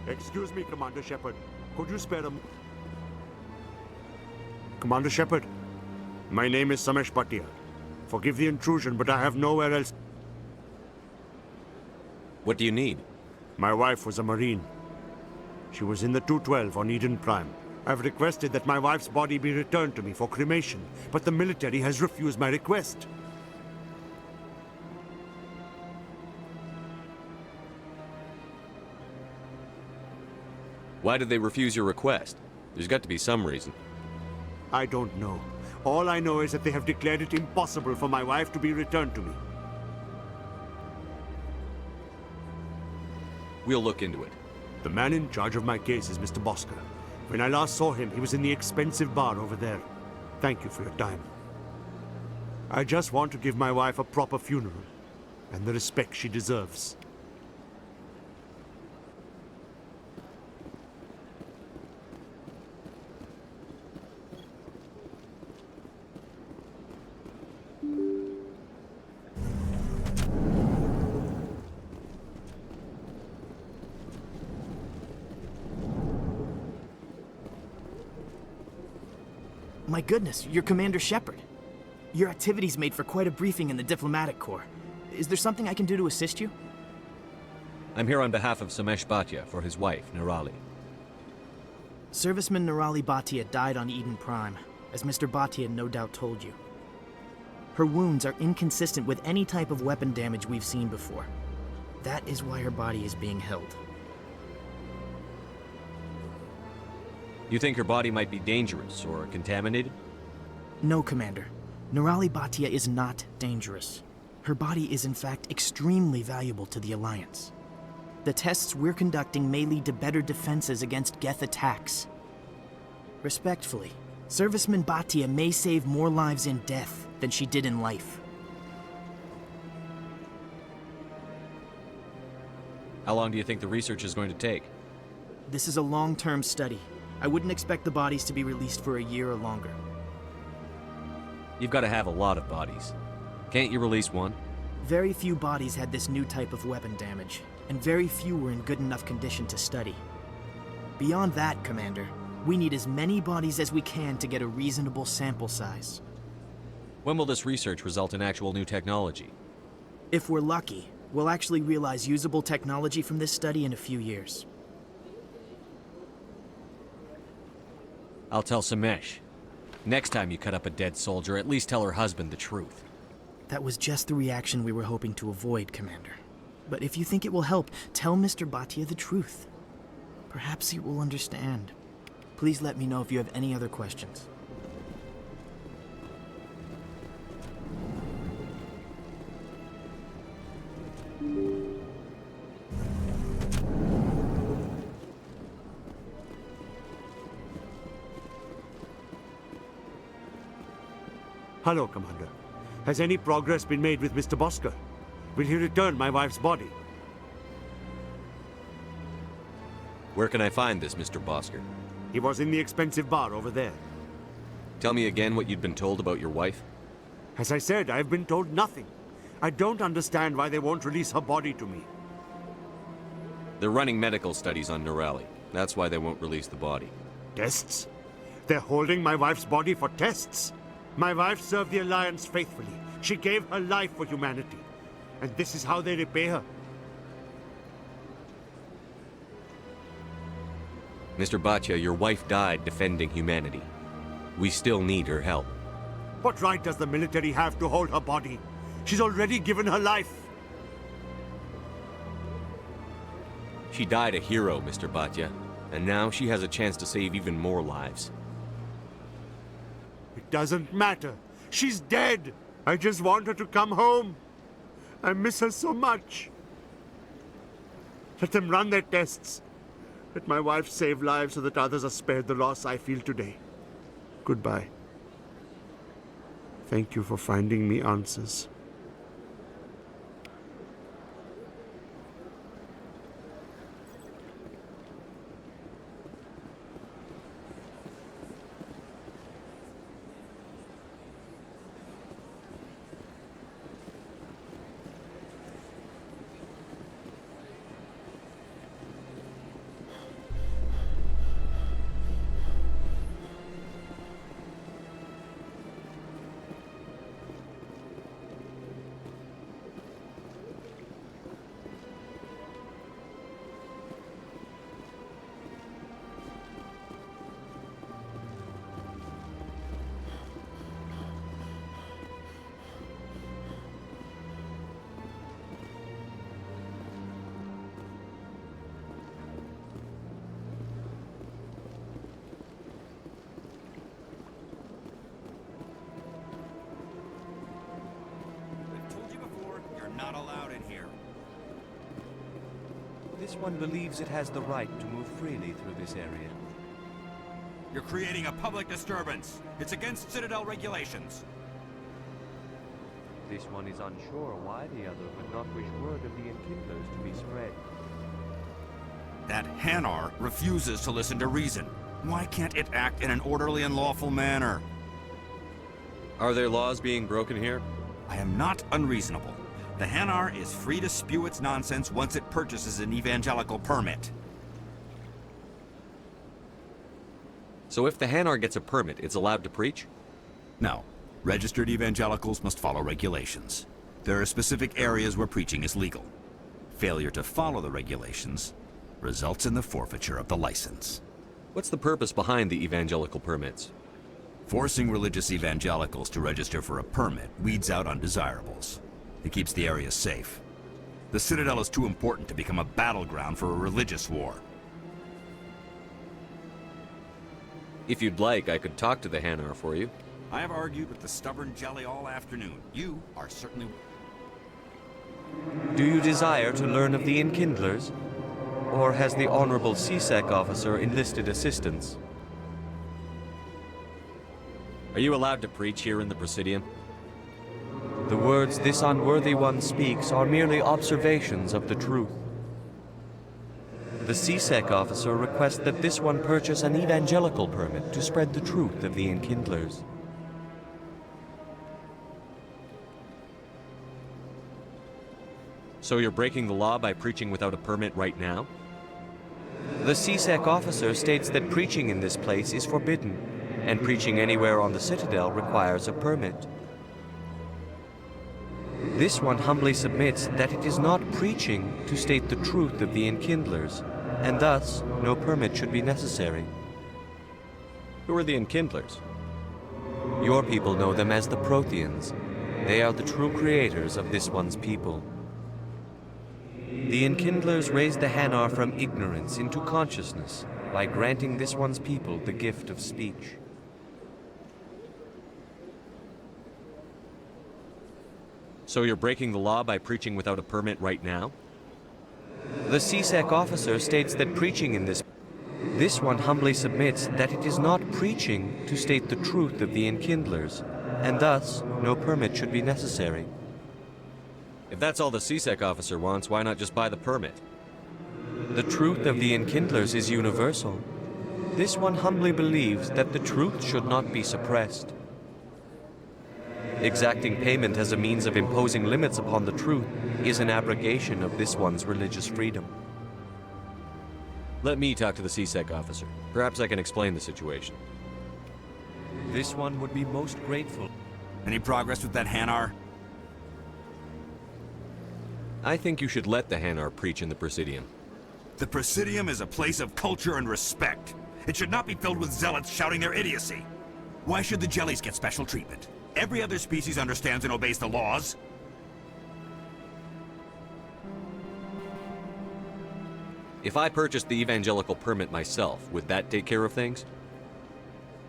Excuse me, Commander Shepard. Could you spare a... Commander Shepard, my name is Samesh Bhatia. Forgive the intrusion, but I have nowhere else... What do you need? My wife was a Marine. She was in the 212 on Eden Prime. I've requested that my wife's body be returned to me for cremation, but the military has refused my request. Why did they refuse your request? There's got to be some reason. I don't know. All I know is that they have declared it impossible for my wife to be returned to me. We'll look into it. The man in charge of my case is Mr. Bosker. When I last saw him, he was in the expensive bar over there. Thank you for your time. I just want to give my wife a proper funeral, and the respect she deserves. My goodness, you're Commander Shepard. Your activities made for quite a briefing in the Diplomatic Corps. Is there something I can do to assist you? I'm here on behalf of Samesh Bhatia for his wife, Nirali. Serviceman Nirali Bhatia died on Eden Prime, as Mr. Bhatia no doubt told you. Her wounds are inconsistent with any type of weapon damage we've seen before. That is why her body is being held. You think her body might be dangerous or contaminated? No, Commander. Nirali Bhatia is not dangerous. Her body is in fact extremely valuable to the Alliance. The tests we're conducting may lead to better defenses against Geth attacks. Respectfully, Serviceman Bhatia may save more lives in death than she did in life. How long do you think the research is going to take? This is a long-term study. I wouldn't expect the bodies to be released for a year or longer. You've got to have a lot of bodies. Can't you release one? Very few bodies had this new type of weapon damage, and very few were in good enough condition to study. Beyond that, Commander, we need as many bodies as we can to get a reasonable sample size. When will this research result in actual new technology? If we're lucky, we'll actually realize usable technology from this study in a few years. I'll tell Samesh. Next time you cut up a dead soldier, at least tell her husband the truth. That was just the reaction we were hoping to avoid, Commander. But if you think it will help, tell Mr. Bhatia the truth. Perhaps he will understand. Please let me know if you have any other questions. Hello, Commander. Has any progress been made with Mr. Bosker? Will he return my wife's body? Where can I find this Mr. Bosker? He was in the expensive bar over there. Tell me again what you'd been told about your wife. As I said, I've been told nothing. I don't understand why they won't release her body to me. They're running medical studies on Nirali. That's why they won't release the body. Tests? They're holding my wife's body for tests? My wife served the Alliance faithfully. She gave her life for humanity. And this is how they repay her. Mr. Bhatia, your wife died defending humanity. We still need her help. What right does the military have to hold her body? She's already given her life. She died a hero, Mr. Bhatia, and now she has a chance to save even more lives. It doesn't matter. She's dead. I just want her to come home. I miss her so much. Let them run their tests. Let my wife save lives so that others are spared the loss I feel today. Goodbye. Thank you for finding me answers. Not allowed in here. This one believes it has the right to move freely through this area. You're creating a public disturbance. It's against Citadel regulations. This one is unsure why the other would not wish word of the enkindlers to be spread. That Hanar refuses to listen to reason. Why can't it act in an orderly and lawful manner? Are there laws being broken here? I am not unreasonable. The Hanar is free to spew its nonsense once it purchases an evangelical permit. So if the Hanar gets a permit, it's allowed to preach? No. Registered evangelicals must follow regulations. There are specific areas where preaching is legal. Failure to follow the regulations results in the forfeiture of the license. What's the purpose behind the evangelical permits? Forcing religious evangelicals to register for a permit weeds out undesirables. It keeps the area safe. The Citadel is too important to become a battleground for a religious war. If you'd like, I could talk to the Hanar for you. I have argued with the stubborn jelly all afternoon. You are certainly... Do you desire to learn of the enkindlers? Or has the Honorable CSEC officer enlisted assistance? Are you allowed to preach here in the Presidium? The words this unworthy one speaks are merely observations of the truth. The CSEC officer requests that this one purchase an evangelical permit to spread the truth of the enkindlers. So you're breaking the law by preaching without a permit right now? The CSEC officer states that preaching in this place is forbidden, and preaching anywhere on the Citadel requires a permit. This one humbly submits that it is not preaching to state the truth of the enkindlers, and thus no permit should be necessary. Who are the enkindlers? Your people know them as the Protheans. They are the true creators of this one's people. The enkindlers raised the Hanar from ignorance into consciousness by granting this one's people the gift of speech. So you're breaking the law by preaching without a permit right now? The CSEC officer states that preaching in this one humbly submits that it is not preaching to state the truth of the enkindlers, and thus no permit should be necessary. If that's all the CSEC officer wants, why not just buy the permit? The truth of the Enkindlers is universal. This one humbly believes that the truth should not be suppressed. Exacting payment as a means of imposing limits upon the truth is an abrogation of this one's religious freedom. Let me talk to the CSEC officer. Perhaps I can explain the situation. This one would be most grateful. Any progress with that Hanar? I think you should let the Hanar preach in the Presidium. The Presidium is a place of culture and respect. It should not be filled with zealots shouting their idiocy. Why should the Jellies get special treatment? Every other species understands and obeys the laws. If I purchased the evangelical permit myself, would that take care of things?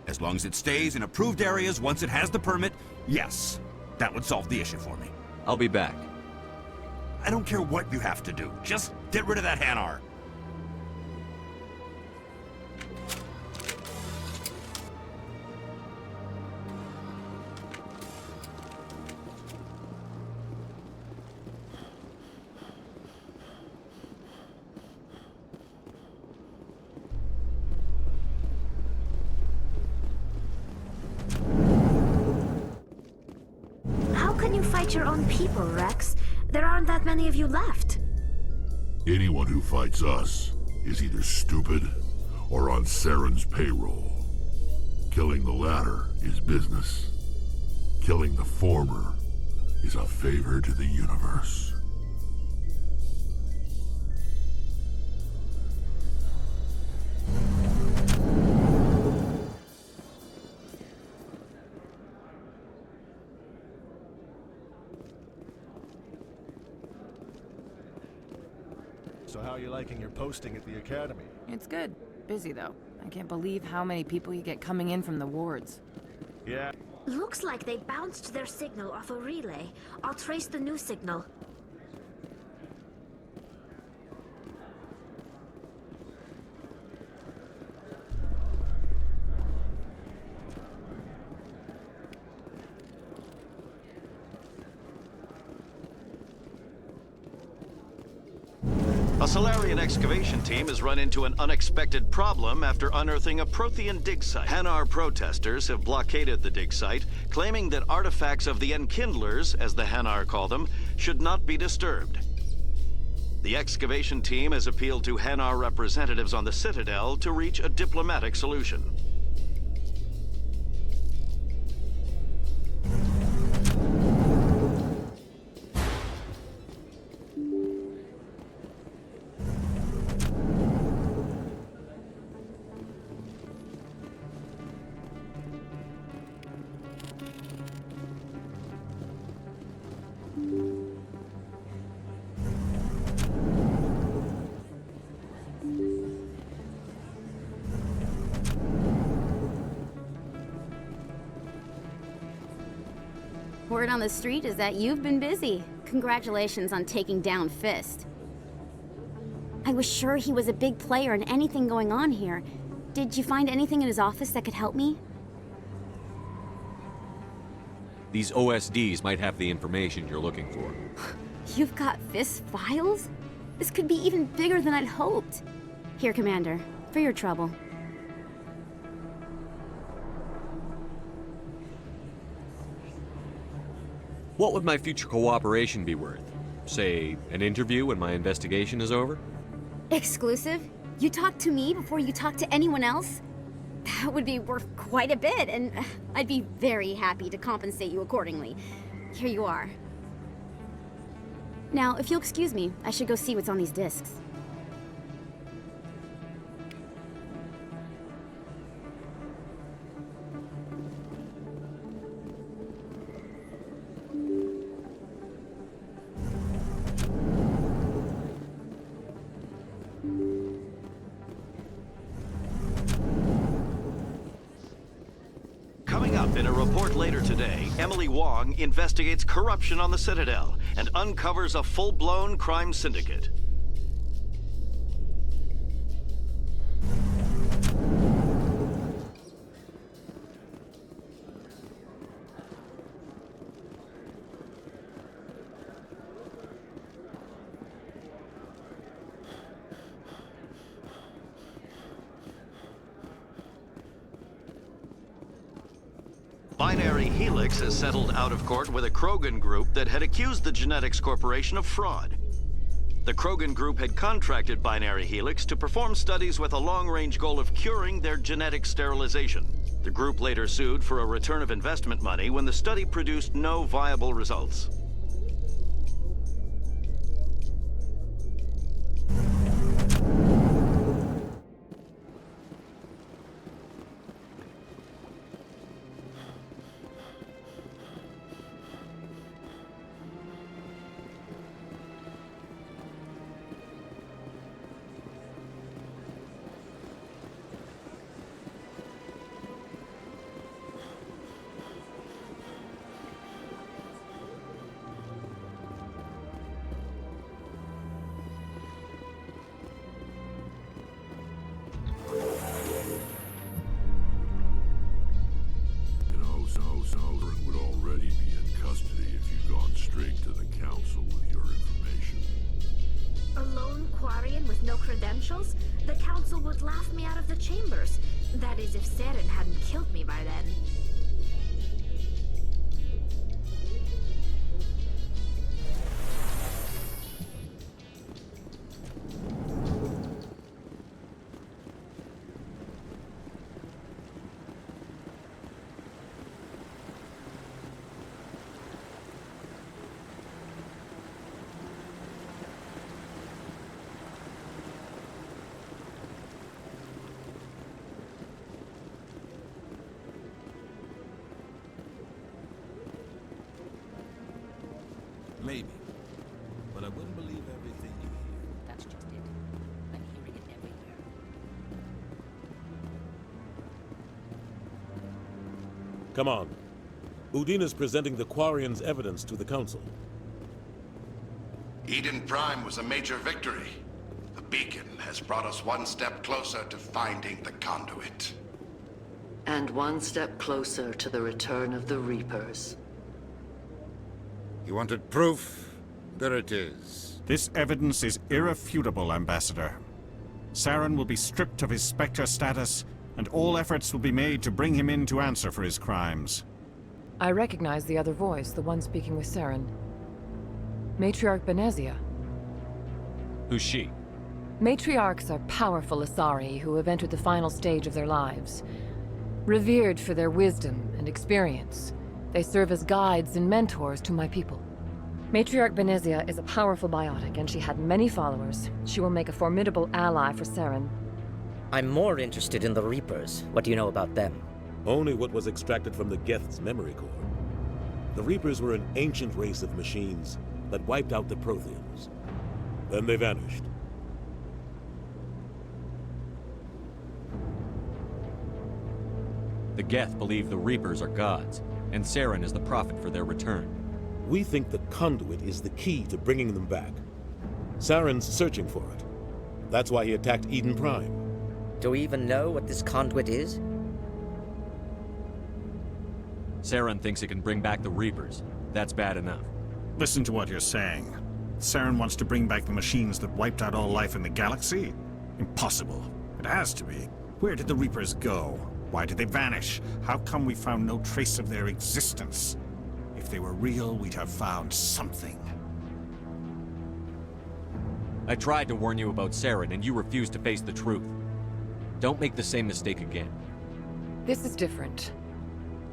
As long as it stays in approved areas once it has the permit, yes. That would solve the issue for me. I'll be back. I don't care what you have to do. Just get rid of that Hanar. How can you fight your own people, Wrex? There aren't that many of you left. Anyone who fights us is either stupid or on Saren's payroll. Killing the latter is business. Killing the former is a favor to the universe. So how are you liking your posting at the academy? It's good. Busy, though. I can't believe how many people you get coming in from the wards. Yeah. Looks like they bounced their signal off a relay. I'll trace the new signal. A Salarian excavation team has run into an unexpected problem after unearthing a Prothean dig site. Hanar protesters have blockaded the dig site, claiming that artifacts of the Enkindlers, as the Hanar call them, should not be disturbed. The excavation team has appealed to Hanar representatives on the Citadel to reach a diplomatic solution. Word on the street is that you've been busy. Congratulations on taking down Fist. I was sure he was a big player in anything going on here. Did you find anything in his office that could help me? These OSDs might have the information you're looking for. You've got Fist files? This could be even bigger than I'd hoped. Here, Commander, for your trouble. What would my future cooperation be worth? Say, an interview when my investigation is over? Exclusive? You talk to me before you talk to anyone else? That would be worth quite a bit, and I'd be very happy to compensate you accordingly. Here you are. Now, if you'll excuse me, I should go see what's on these discs. Coming up in a report later today, Emily Wong investigates corruption on the Citadel and uncovers a full-blown crime syndicate. Binary Helix has settled out of court with a Krogan group that had accused the Genetics Corporation of fraud. The Krogan group had contracted Binary Helix to perform studies with a long-range goal of curing their genetic sterilization. The group later sued for a return of investment money when the study produced no viable results. Saren would already be in custody if you'd gone straight to the Council with your information. A lone Quarian with no credentials? The Council would laugh me out of the chambers. That is, if Saren hadn't killed me by then. Maybe. But I wouldn't believe everything you hear. That's just it. I'm hearing it everywhere. Come on. Udina's presenting the Quarians' evidence to the Council. Eden Prime was a major victory. The beacon has brought us one step closer to finding the conduit. And one step closer to the return of the Reapers. You wanted proof? There it is. This evidence is irrefutable, Ambassador. Saren will be stripped of his Spectre status, and all efforts will be made to bring him in to answer for his crimes. I recognize the other voice, the one speaking with Saren. Matriarch Benezia. Who's she? Matriarchs are powerful Asari who have entered the final stage of their lives. Revered for their wisdom and experience, they serve as guides and mentors to my people. Matriarch Benezia is a powerful biotic, and she had many followers. She will make a formidable ally for Saren. I'm more interested in the Reapers. What do you know about them? Only what was extracted from the Geth's memory core. The Reapers were an ancient race of machines that wiped out the Protheans. Then they vanished. The Geth believe the Reapers are gods, and Saren is the prophet for their return. We think the conduit is the key to bringing them back. Saren's searching for it. That's why he attacked Eden Prime. Do we even know what this conduit is? Saren thinks it can bring back the Reapers. That's bad enough. Listen to what you're saying. Saren wants to bring back the machines that wiped out all life in the galaxy? Impossible. It has to be. Where did the Reapers go? Why did they vanish? How come we found no trace of their existence? If they were real, we'd have found something. I tried to warn you about Saren, and you refused to face the truth. Don't make the same mistake again. This is different.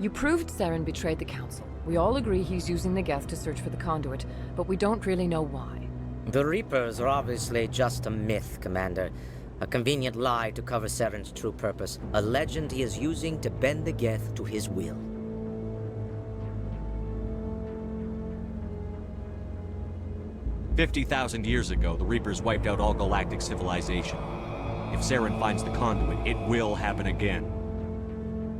You proved Saren betrayed the Council. We all agree he's using the Geth to search for the conduit, but we don't really know why. The Reapers are obviously just a myth, Commander. A convenient lie to cover Saren's true purpose. A legend he is using to bend the Geth to his will. "50,000 years ago, the Reapers wiped out all galactic civilization. If Saren finds the conduit, it will happen again."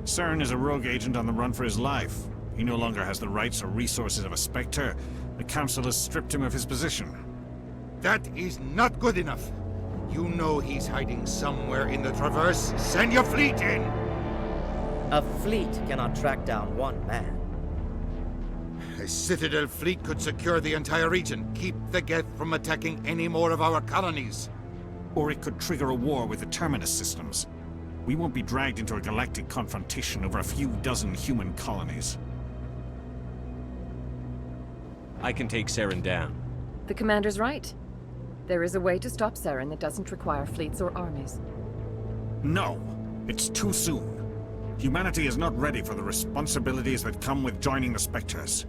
Saren is a rogue agent on the run for his life. He no longer has the rights or resources of a Spectre. The Council has stripped him of his position. That is not good enough. You know he's hiding somewhere in the Traverse. Send your fleet in! A fleet cannot track down one man. A Citadel fleet could secure the entire region, keep the Geth from attacking any more of our colonies. Or it could trigger a war with the Terminus systems. We won't be dragged into a galactic confrontation over a few dozen human colonies. I can take Saren down. The commander's right. There is a way to stop Saren that doesn't require fleets or armies. No, it's too soon. Humanity is not ready for the responsibilities that come with joining the Spectres.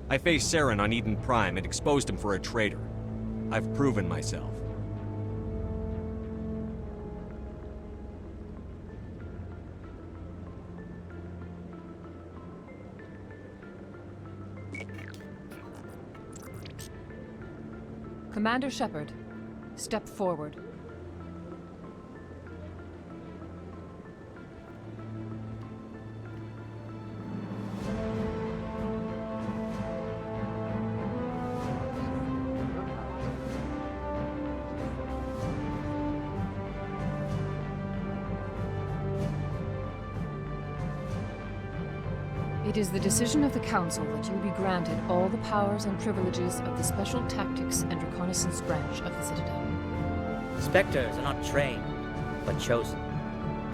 I faced Saren on Eden Prime and exposed him for a traitor. I've proven myself. Commander Shepard, step forward. It is the decision of the Council that you be granted all the powers and privileges of the Special Tactics and Reconnaissance Branch of the Citadel. Spectres are not trained, but chosen.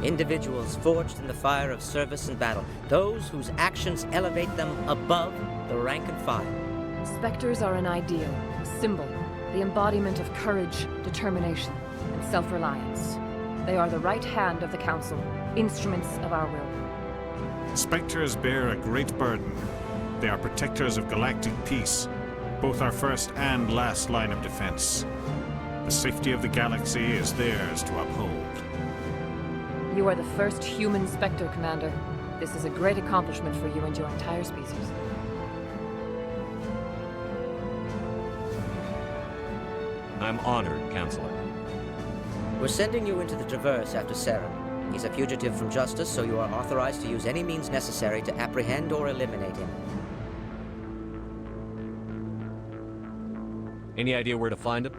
Individuals forged in the fire of service and battle, those whose actions elevate them above the rank and file. Spectres are an ideal, a symbol, the embodiment of courage, determination, and self-reliance. They are the right hand of the Council, instruments of our will. Spectres bear a great burden. They are protectors of galactic peace, both our first and last line of defense. The safety of the galaxy is theirs to uphold. You are the first human Spectre, Commander. This is a great accomplishment for you and your entire species. I'm honored, Counselor. We're sending you into the Traverse after Saren. He's a fugitive from justice, so you are authorized to use any means necessary to apprehend or eliminate him. Any idea where to find him?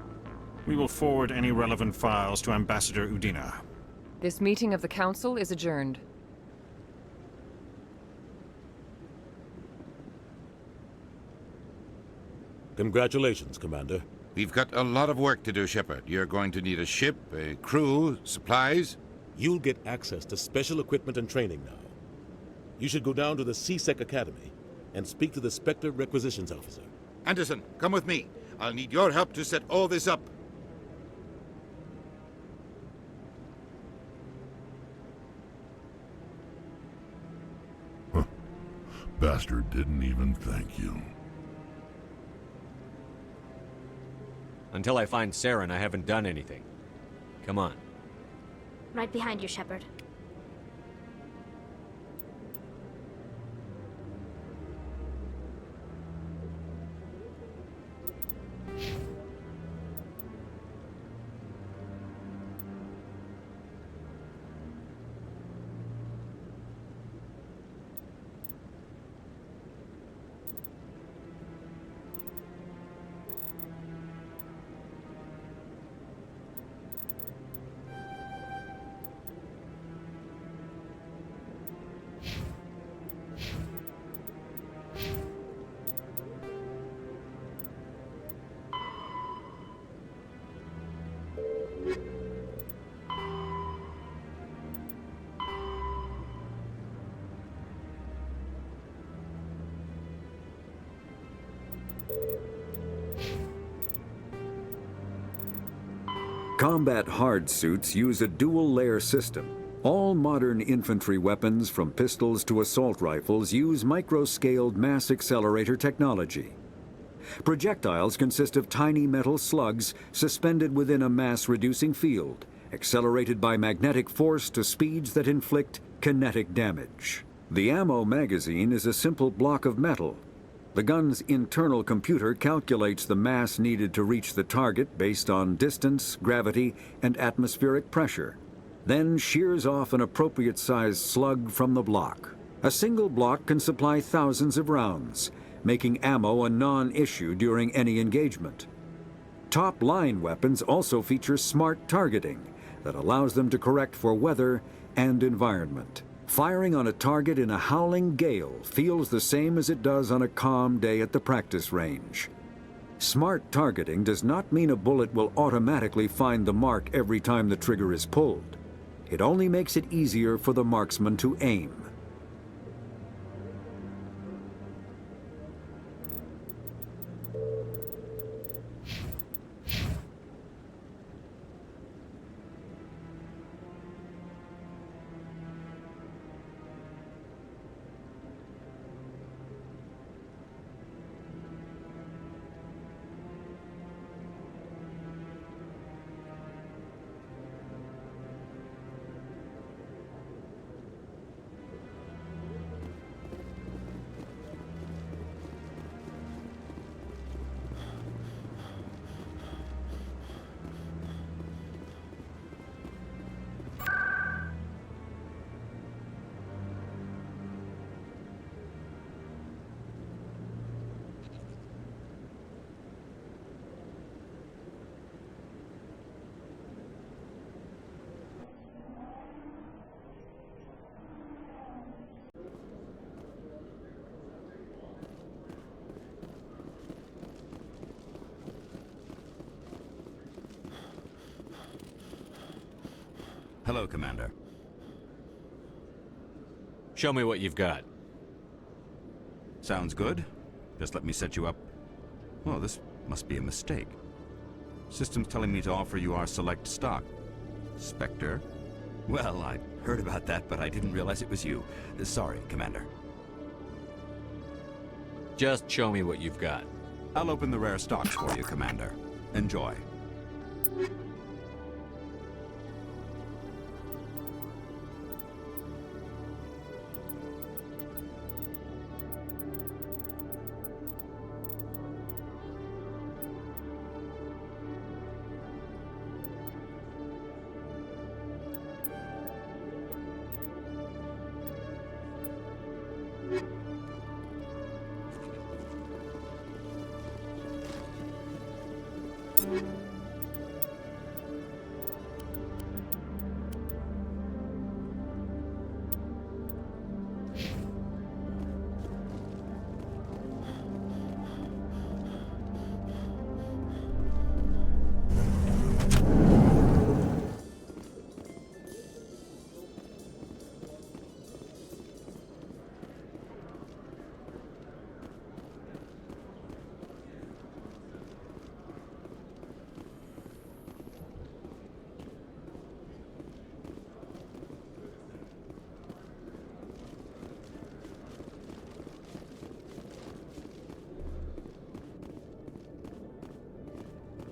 We will forward any relevant files to Ambassador Udina. This meeting of the Council is adjourned. Congratulations, Commander. We've got a lot of work to do, Shepard. You're going to need a ship, a crew, supplies. You'll get access to special equipment and training now. You should go down to the C-Sec Academy and speak to the Spectre Requisitions Officer. Anderson, come with me. I'll need your help to set all this up. Bastard didn't even thank you. Until I find Saren, I haven't done anything. Come on. Right behind you, Shepard. Combat hard suits use a dual-layer system. All modern infantry weapons, from pistols to assault rifles, use micro-scaled mass accelerator technology. Projectiles consist of tiny metal slugs suspended within a mass-reducing field, accelerated by magnetic force to speeds that inflict kinetic damage. The ammo magazine is a simple block of metal. The gun's internal computer calculates the mass needed to reach the target based on distance, gravity, and atmospheric pressure, then shears off an appropriate-sized slug from the block. A single block can supply thousands of rounds, making ammo a non-issue during any engagement. Top-line weapons also feature smart targeting that allows them to correct for weather and environment. Firing on a target in a howling gale feels the same as it does on a calm day at the practice range. Smart targeting does not mean a bullet will automatically find the mark every time the trigger is pulled. It only makes it easier for the marksman to aim. Hello, Commander. Show me what you've got. Sounds good. Just let me set you up. Oh, this must be a mistake. System's telling me to offer you our select stock. Spectre? Well, I heard about that, but I didn't realize it was you. Sorry, Commander. Just show me what you've got. I'll open the rare stocks for you, Commander. Enjoy.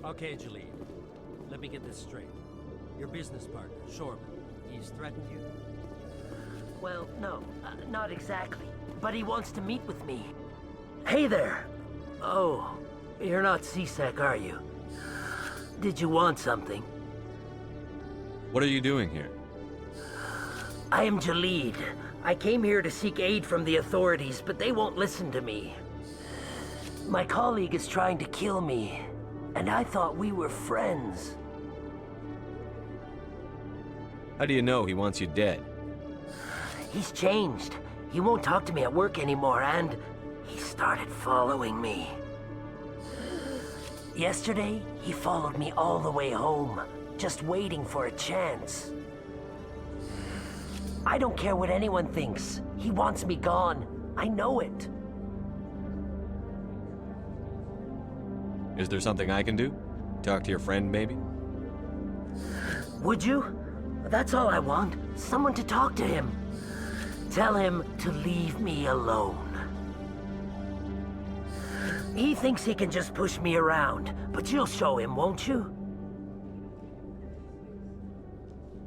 Okay, Jalid. Let me get this straight. Your business partner, Shorman, he's threatened you? Well, no, not exactly. But he wants to meet with me. Hey there! Oh, you're not CSEC, are you? Did you want something? What are you doing here? I am Jalid. I came here to seek aid from the authorities, but they won't listen to me. My colleague is trying to kill me, and I thought we were friends. How do you know he wants you dead? He's changed. He won't talk to me at work anymore, and he started following me. Yesterday, he followed me all the way home, just waiting for a chance. I don't care what anyone thinks. He wants me gone. I know it. Is there something I can do? Talk to your friend, maybe? Would you? That's all I want. Someone to talk to him. Tell him to leave me alone. He thinks he can just push me around, but you'll show him, won't you?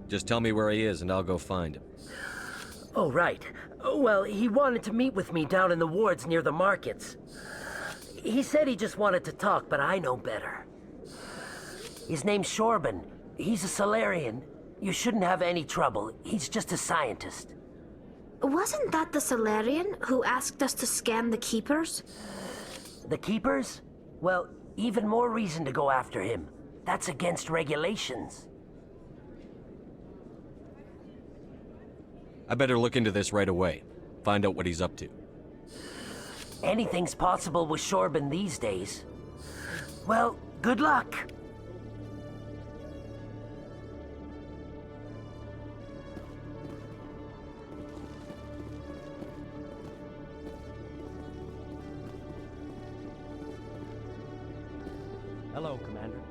Just tell me where he is and I'll go find him. Oh, right. Well, he wanted to meet with me down in the wards near the markets. He said he just wanted to talk, but I know better. His name's Shorban. He's a Salarian. You shouldn't have any trouble. He's just a scientist. Wasn't that the Salarian who asked us to scan the Keepers? The Keepers? Well, even more reason to go after him. That's against regulations. I better look into this right away. Find out what he's up to. Anything's possible with Shorban these days. Well, good luck. Hello, Commander.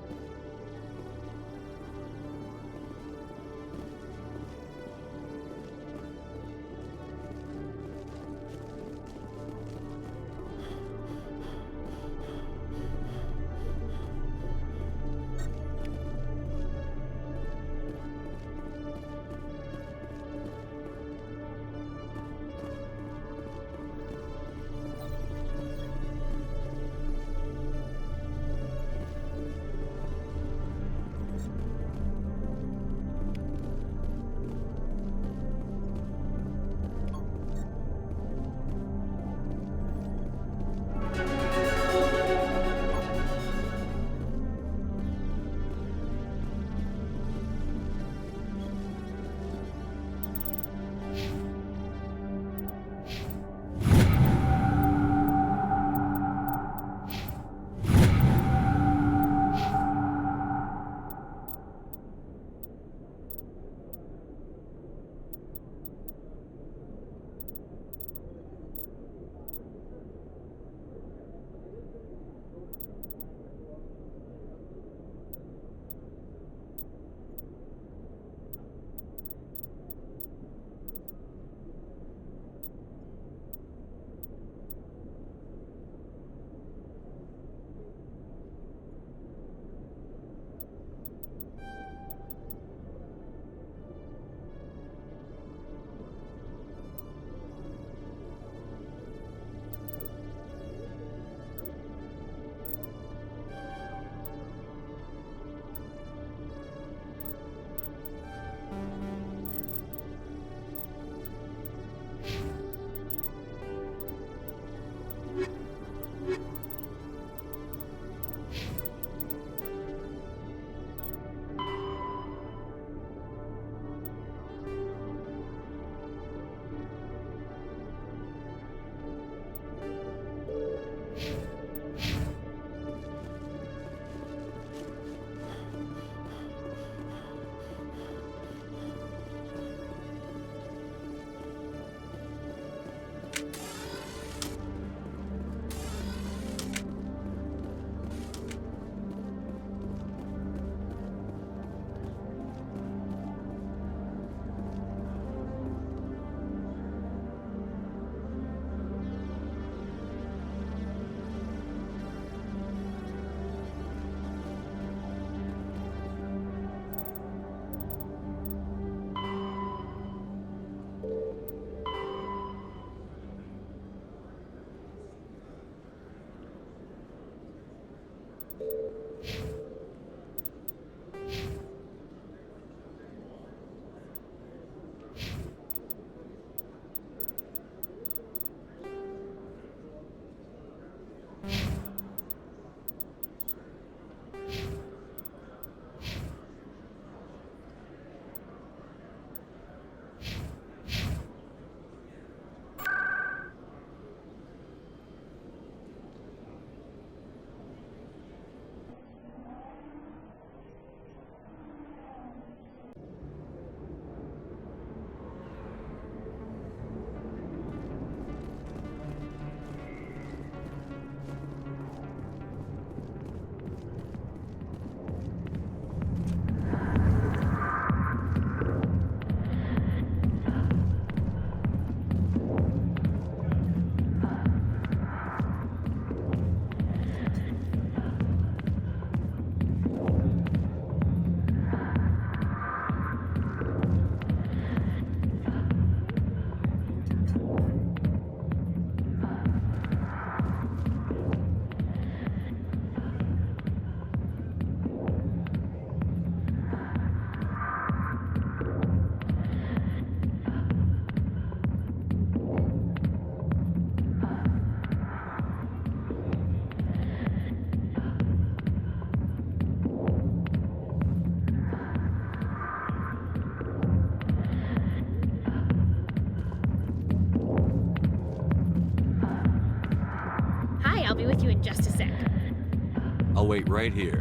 I'll wait right here.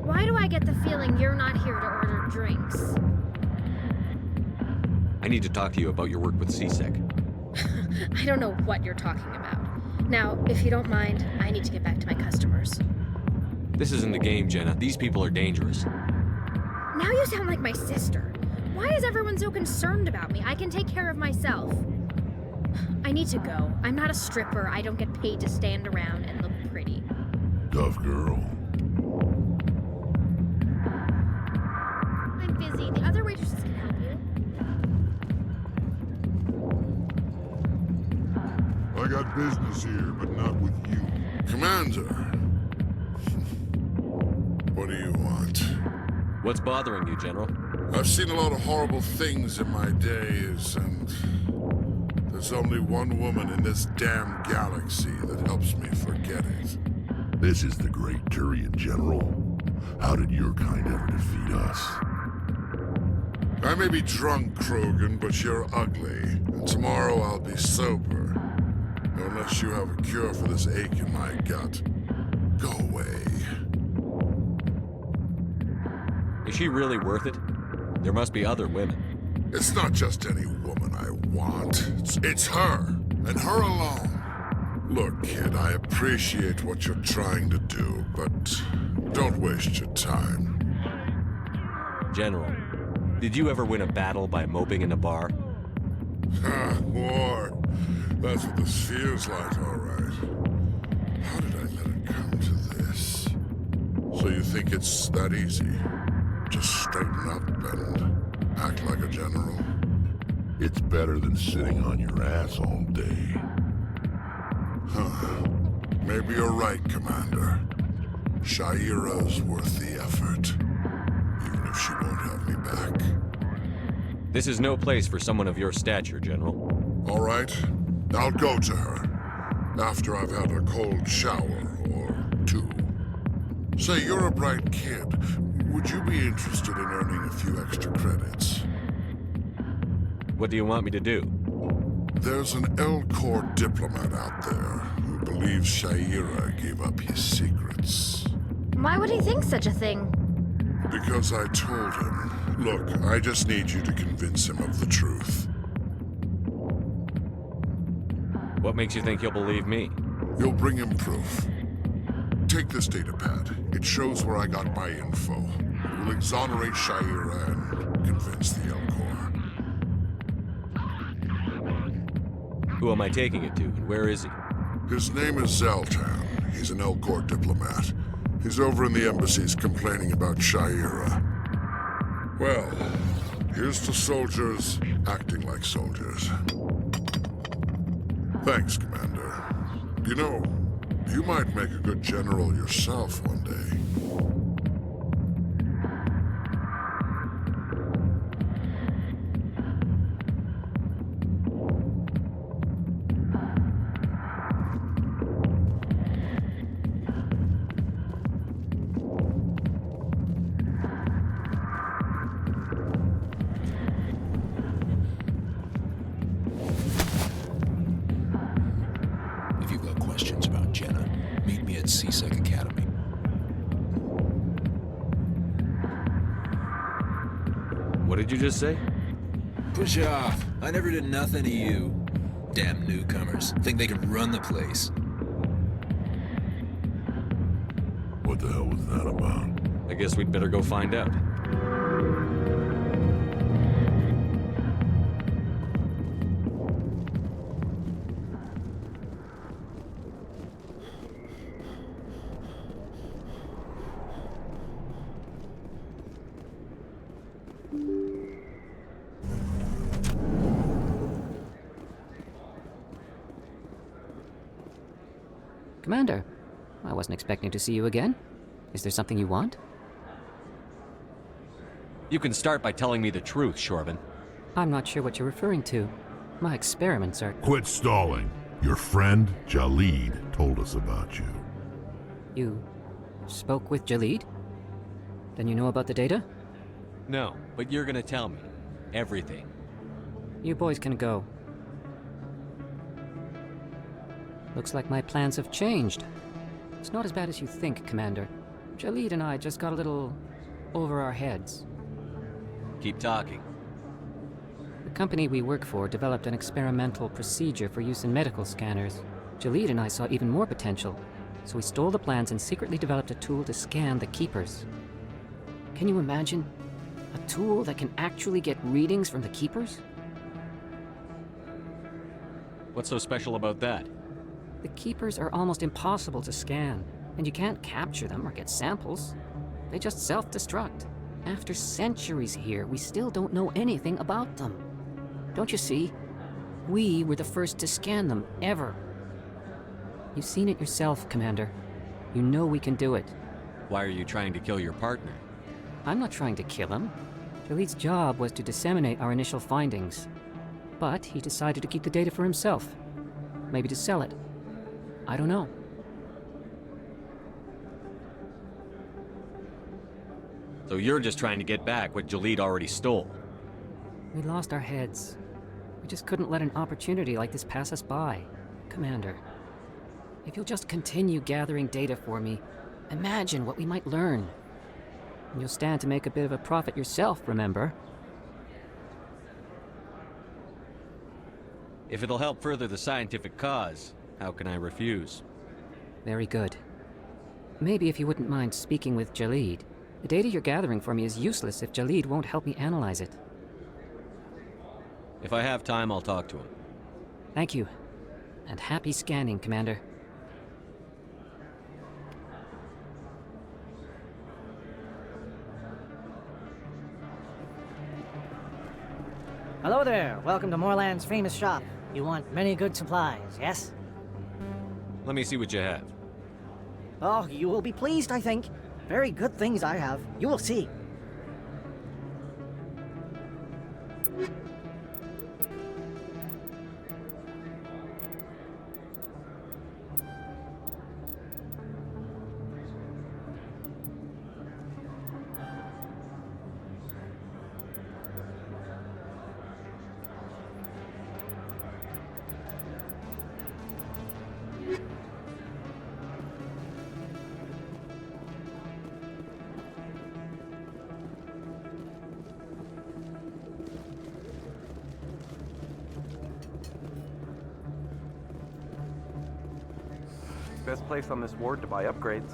Why do I get the feeling you're not here to order drinks? I need to talk to you about your work with CSEC. I don't know what you're talking about. Now, if you don't mind, I need to get back to my customers. This isn't a game, Jenna. These people are dangerous. Now you sound like my sister. Why is everyone so concerned about me? I can take care of myself. I need to go. I'm not a stripper. I don't get paid to stand around and look pretty. Tough girl. I'm busy. The other waitresses can help you. I got business here, but not with you. Commander. What do you want? What's bothering you, General? I've seen a lot of horrible things in my days, and there's only one woman in this damn galaxy that helps me forget it. This is the great Turian General. How did your kind ever defeat us? I may be drunk, Krogan, but you're ugly, and tomorrow I'll be sober. Unless you have a cure for this ache in my gut. Go away. Is she really worth it? There must be other women. It's not just any woman I want. It's her, and her alone. Look, kid, I appreciate what you're trying to do, but don't waste your time. General, did you ever win a battle by moping in a bar? War. That's what this feels like, all right. How did I let it come to this? So you think it's that easy? Just straighten up and act like a general? It's better than sitting on your ass all day. Huh. Maybe you're right, Commander. Sha'ira's worth the effort. Even if she won't have me back. This is no place for someone of your stature, General. All right. I'll go to her. After I've had a cold shower or two. Say, you're a bright kid. Would you be interested in earning a few extra credits? What do you want me to do? There's an L-Corps diplomat out there who believes Sha'ira gave up his secrets. Why would he think such a thing? Because I told him. Look, I just need you to convince him of the truth. What makes you think he'll believe me? You'll bring him proof. Take this data pad. It shows where I got my info. It will exonerate Sha'ira and convince the L-Corps. Who am I taking it to, and where is he? His name is Zaltan. He's an L-Corps diplomat. He's over in the embassies complaining about Sha'ira. Well, here's to soldiers acting like soldiers. Thanks, Commander. You know, you might make a good general yourself one day. What did you just say? Push off. I never did nothing to you. Damn newcomers. Think they can run the place. What the hell was that about? I guess we'd better go find out. Commander, I wasn't expecting to see you again. Is there something you want? You can start by telling me the truth, Shorban. I'm not sure what you're referring to. My experiments are... Quit stalling. Your friend, Jalid, told us about you. You spoke with Jalid? Then you know about the data? No, but you're gonna tell me. Everything. You boys can go. Looks like my plans have changed. It's not as bad as you think, Commander. Jalid and I just got a little over our heads. Keep talking. The company we work for developed an experimental procedure for use in medical scanners. Jalid and I saw even more potential, so we stole the plans and secretly developed a tool to scan the Keepers. Can you imagine? A tool that can actually get readings from the Keepers? What's so special about that? The Keepers are almost impossible to scan, and you can't capture them or get samples. They just self-destruct. After centuries here, we still don't know anything about them. Don't you see? We were the first to scan them, ever. You've seen it yourself, Commander. You know we can do it. Why are you trying to kill your partner? I'm not trying to kill him. Jalid's job was to disseminate our initial findings. But he decided to keep the data for himself. Maybe to sell it. I don't know. So you're just trying to get back what Jalid already stole? We lost our heads. We just couldn't let an opportunity like this pass us by. Commander, if you'll just continue gathering data for me, imagine what we might learn. And you'll stand to make a bit of a profit yourself, remember? If it'll help further the scientific cause, how can I refuse? Very good. Maybe if you wouldn't mind speaking with Jalid. The data you're gathering for me is useless if Jalid won't help me analyze it. If I have time, I'll talk to him. Thank you. And happy scanning, Commander. Hello there. Welcome to Moorland's famous shop. You want many good supplies, yes? Let me see what you have. Oh, you will be pleased, I think. Very good things I have. You will see. Best place on this ward to buy upgrades.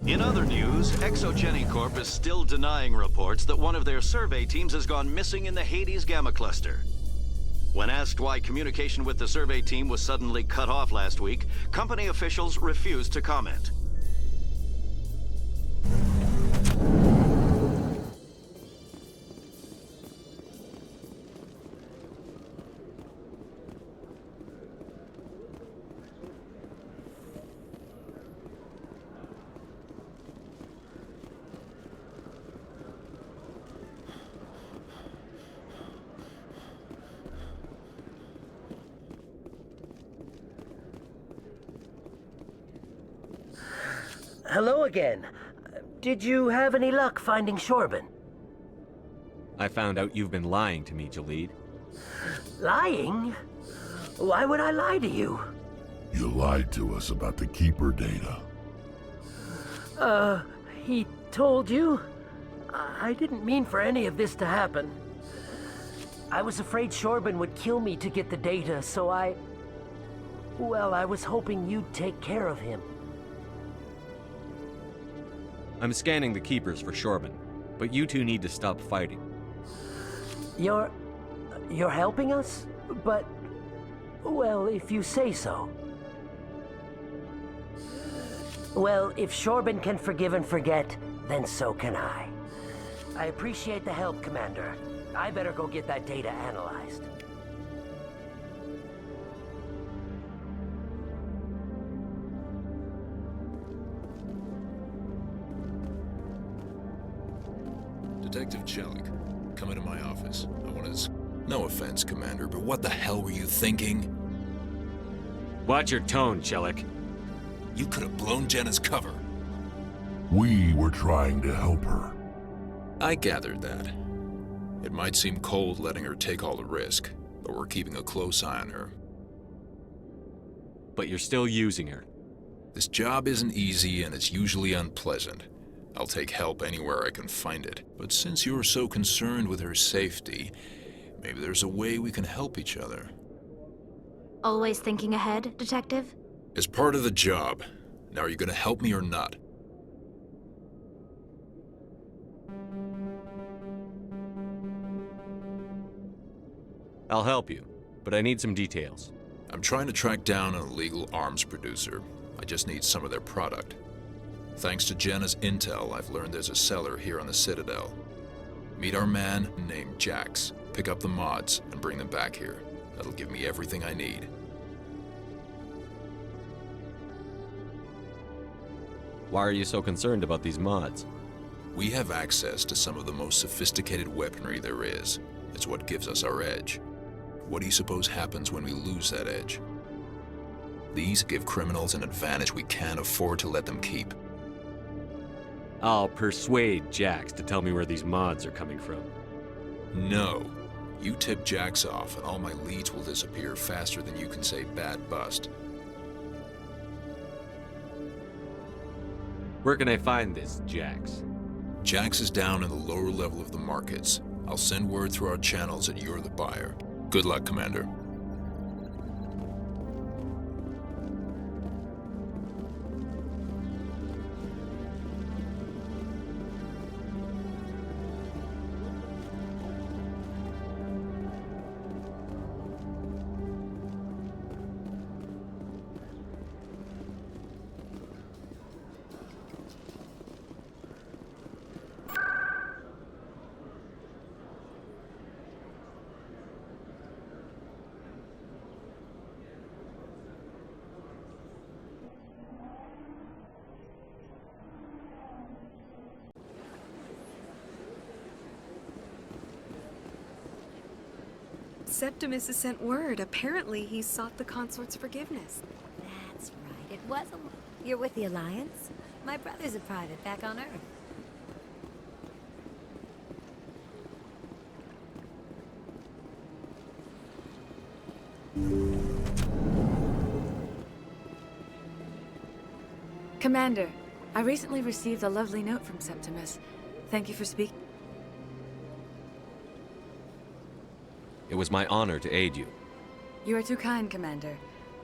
In other news, Exogeny Corp is still denying reports that one of their survey teams has gone missing in the Hades Gamma Cluster. When asked why communication with the survey team was suddenly cut off last week, company officials refused to comment. Hello again. Did you have any luck finding Shorban? I found out you've been lying to me, Jalid. Lying? Why would I lie to you? You lied to us about the Keeper data. He told you? I didn't mean for any of this to happen. I was afraid Shorban would kill me to get the data, so well, I was hoping you'd take care of him. I'm scanning the Keepers for Shorban, but you two need to stop fighting. You're helping us? But, well, if you say so. Well, if Shorban can forgive and forget, then so can I. I appreciate the help, Commander. I better go get that data analyzed. Detective Chelik, come into my office. I want to... No offense, Commander, but what the hell were you thinking? Watch your tone, Chelik. You could have blown Jenna's cover. We were trying to help her. I gathered that. It might seem cold letting her take all the risk, but we're keeping a close eye on her. But you're still using her. This job isn't easy and it's usually unpleasant. I'll take help anywhere I can find it. But since you're so concerned with her safety, maybe there's a way we can help each other. Always thinking ahead, Detective? As part of the job. Now, are you gonna help me or not? I'll help you, but I need some details. I'm trying to track down an illegal arms producer. I just need some of their product. Thanks to Jenna's intel, I've learned there's a seller here on the Citadel. Meet our man named Jax, pick up the mods, and bring them back here. That'll give me everything I need. Why are you so concerned about these mods? We have access to some of the most sophisticated weaponry there is. It's what gives us our edge. What do you suppose happens when we lose that edge? These give criminals an advantage we can't afford to let them keep. I'll persuade Jax to tell me where these mods are coming from. No. You tip Jax off and all my leads will disappear faster than you can say bad bust. Where can I find this Jax? Jax is down in the lower level of the markets. I'll send word through our channels that you're the buyer. Good luck, Commander. Septimus has sent word. Apparently, he sought the consort's forgiveness. That's right. It was a... You're with the Alliance? My brother's a private back on Earth. Commander, I recently received a lovely note from Septimus. Thank you for speaking. It was my honor to aid you. You are too kind, Commander,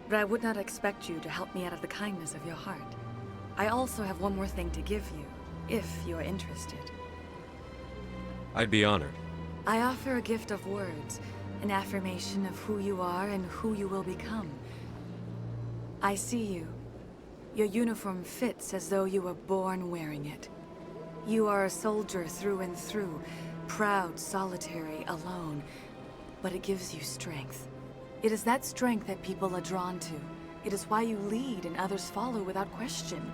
but I would not expect you to help me out of the kindness of your heart. I also have one more thing to give you, if you are interested. I'd be honored. I offer a gift of words, an affirmation of who you are and who you will become. I see you. Your uniform fits as though you were born wearing it. You are a soldier through and through, proud, solitary, alone. But it gives you strength. It is that strength that people are drawn to. It is why you lead and others follow without question.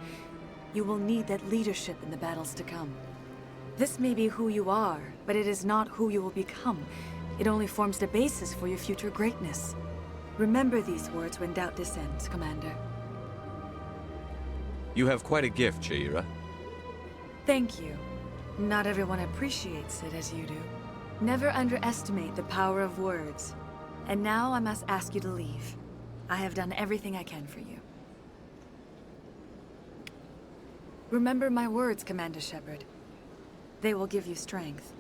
You will need that leadership in the battles to come. This may be who you are, but it is not who you will become. It only forms the basis for your future greatness. Remember these words when doubt descends, Commander. You have quite a gift, Shayira. Thank you. Not everyone appreciates it as you do. Never underestimate the power of words. And now I must ask you to leave. I have done everything I can for you. Remember my words, Commander Shepard. They will give you strength.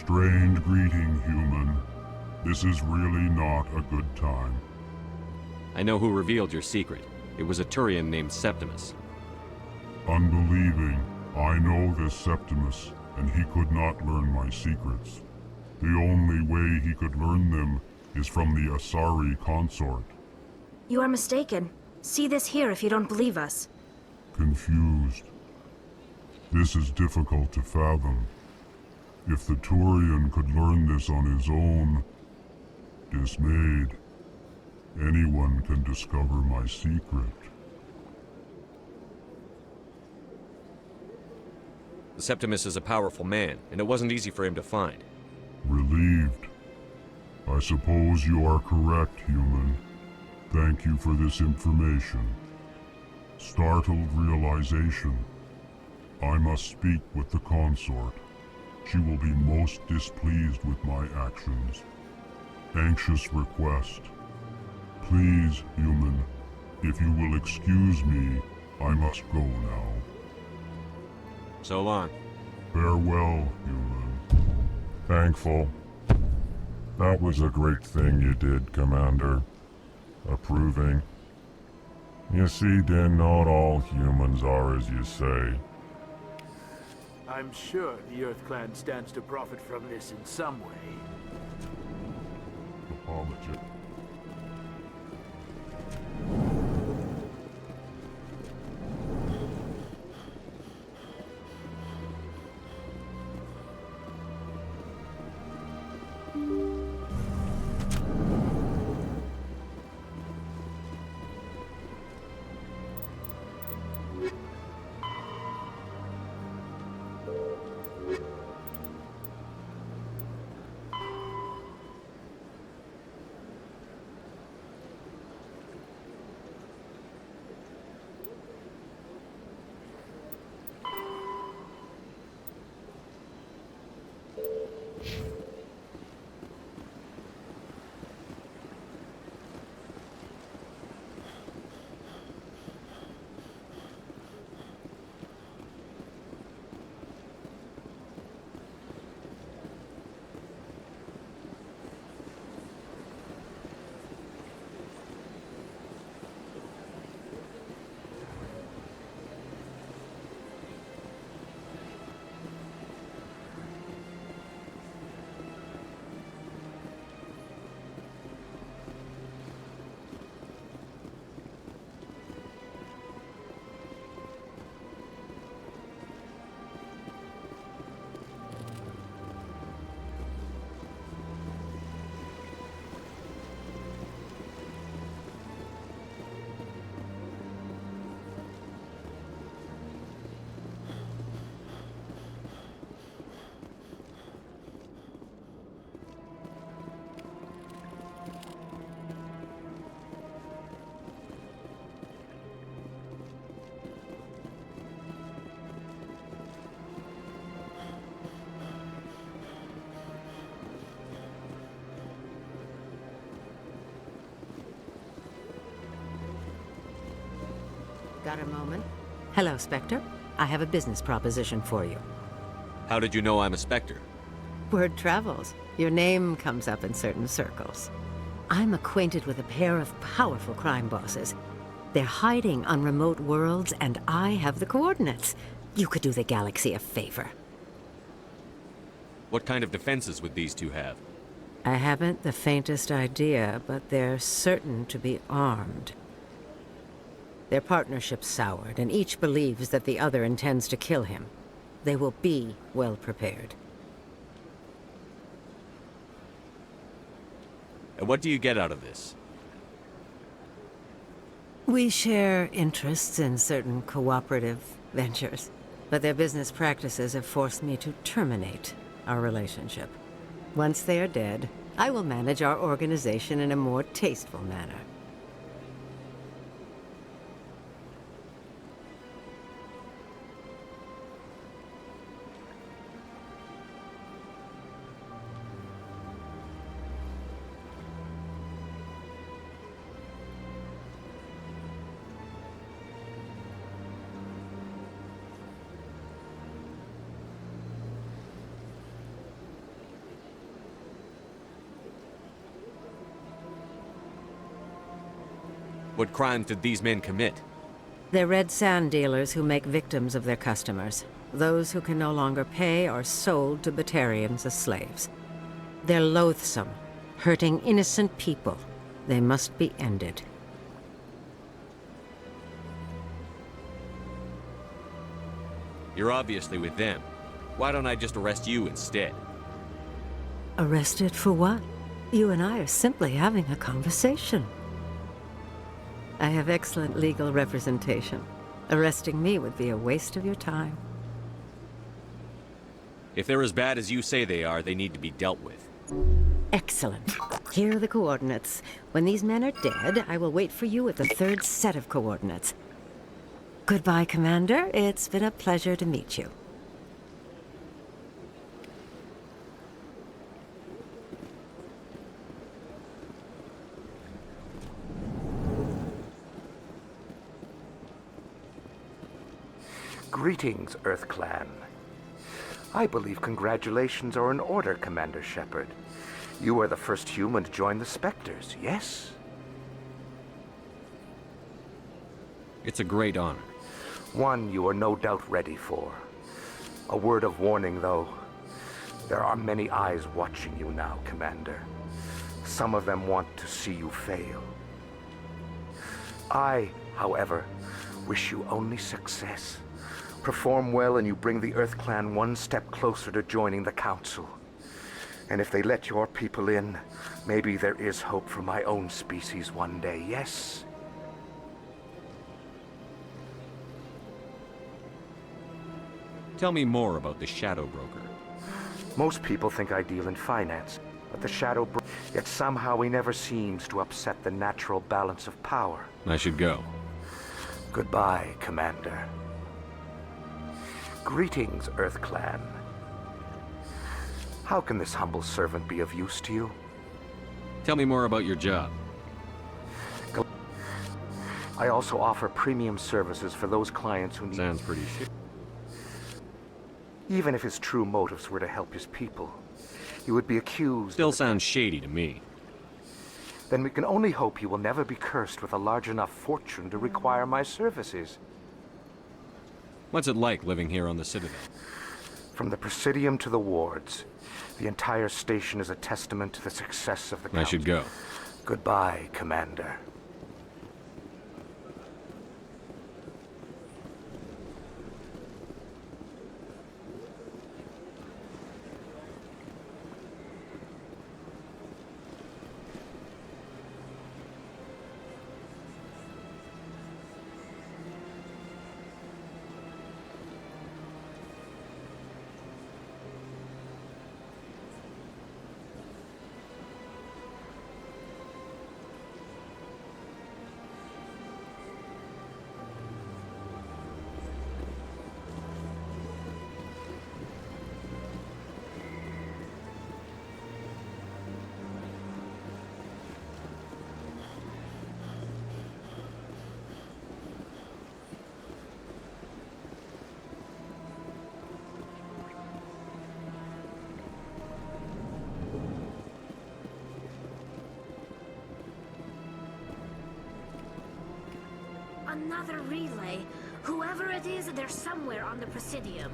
Strained greeting, human. This is really not a good time. I know who revealed your secret. It was a Turian named Septimus. Unbelieving, I know this Septimus, and he could not learn my secrets. The only way he could learn them is from the Asari consort. You are mistaken. See this here if you don't believe us. Confused. This is difficult to fathom. If the Turian could learn this on his own, dismayed, anyone can discover my secret. Septimus is a powerful man, and it wasn't easy for him to find. Relieved. I suppose you are correct, human. Thank you for this information. Startled realization. I must speak with the consort. She will be most displeased with my actions. Anxious request. Please, human, if you will excuse me, I must go now. So long. Farewell, human. Thankful. That was a great thing you did, Commander. Approving. You see, Din, not all humans are as you say. I'm sure the Earth Clan stands to profit from this in some way. Apology. Got a moment? Hello, Spectre. I have a business proposition for you. How did you know I'm a Spectre? Word travels. Your name comes up in certain circles. I'm acquainted with a pair of powerful crime bosses. They're hiding on remote worlds, and I have the coordinates. You could do the galaxy a favor. What kind of defenses would these two have? I haven't the faintest idea, but they're certain to be armed. Their partnership's soured, and each believes that the other intends to kill him. They will be well prepared. And what do you get out of this? We share interests in certain cooperative ventures, but their business practices have forced me to terminate our relationship. Once they are dead, I will manage our organization in a more tasteful manner. What crimes did these men commit? They're red sand dealers who make victims of their customers. Those who can no longer pay are sold to Batarians as slaves. They're loathsome, hurting innocent people. They must be ended. You're obviously with them. Why don't I just arrest you instead? Arrested for what? You and I are simply having a conversation. I have excellent legal representation. Arresting me would be a waste of your time. If they're as bad as you say they are, they need to be dealt with. Excellent. Here are the coordinates. When these men are dead, I will wait for you at the third set of coordinates. Goodbye, Commander. It's been a pleasure to meet you. Greetings, Earth Clan. I believe congratulations are in order, Commander Shepard. You are the first human to join the Spectres, yes? It's a great honor. One you are no doubt ready for. A word of warning, though. There are many eyes watching you now, Commander. Some of them want to see you fail. I, however, wish you only success. Perform well and you bring the Earth Clan one step closer to joining the Council. And if they let your people in, maybe there is hope for my own species one day, yes? Tell me more about the Shadow Broker. Most people think I deal in finance, but the Shadow Broker, yet somehow he never seems to upset the natural balance of power. I should go. Goodbye, Commander. Greetings, Earth Clan. How can this humble servant be of use to you? Tell me more about your job. I also offer premium services for those clients who need... Sounds pretty shit. Even if his true motives were to help his people, he would be accused... Still sounds shady to me. Then we can only hope he will never be cursed with a large enough fortune to require my services. What's it like living here on the Citadel? From the Presidium to the wards, the entire station is a testament to the success of the Council. I should go. Goodbye, Commander. Another relay. Whoever it is, they're somewhere on the Presidium.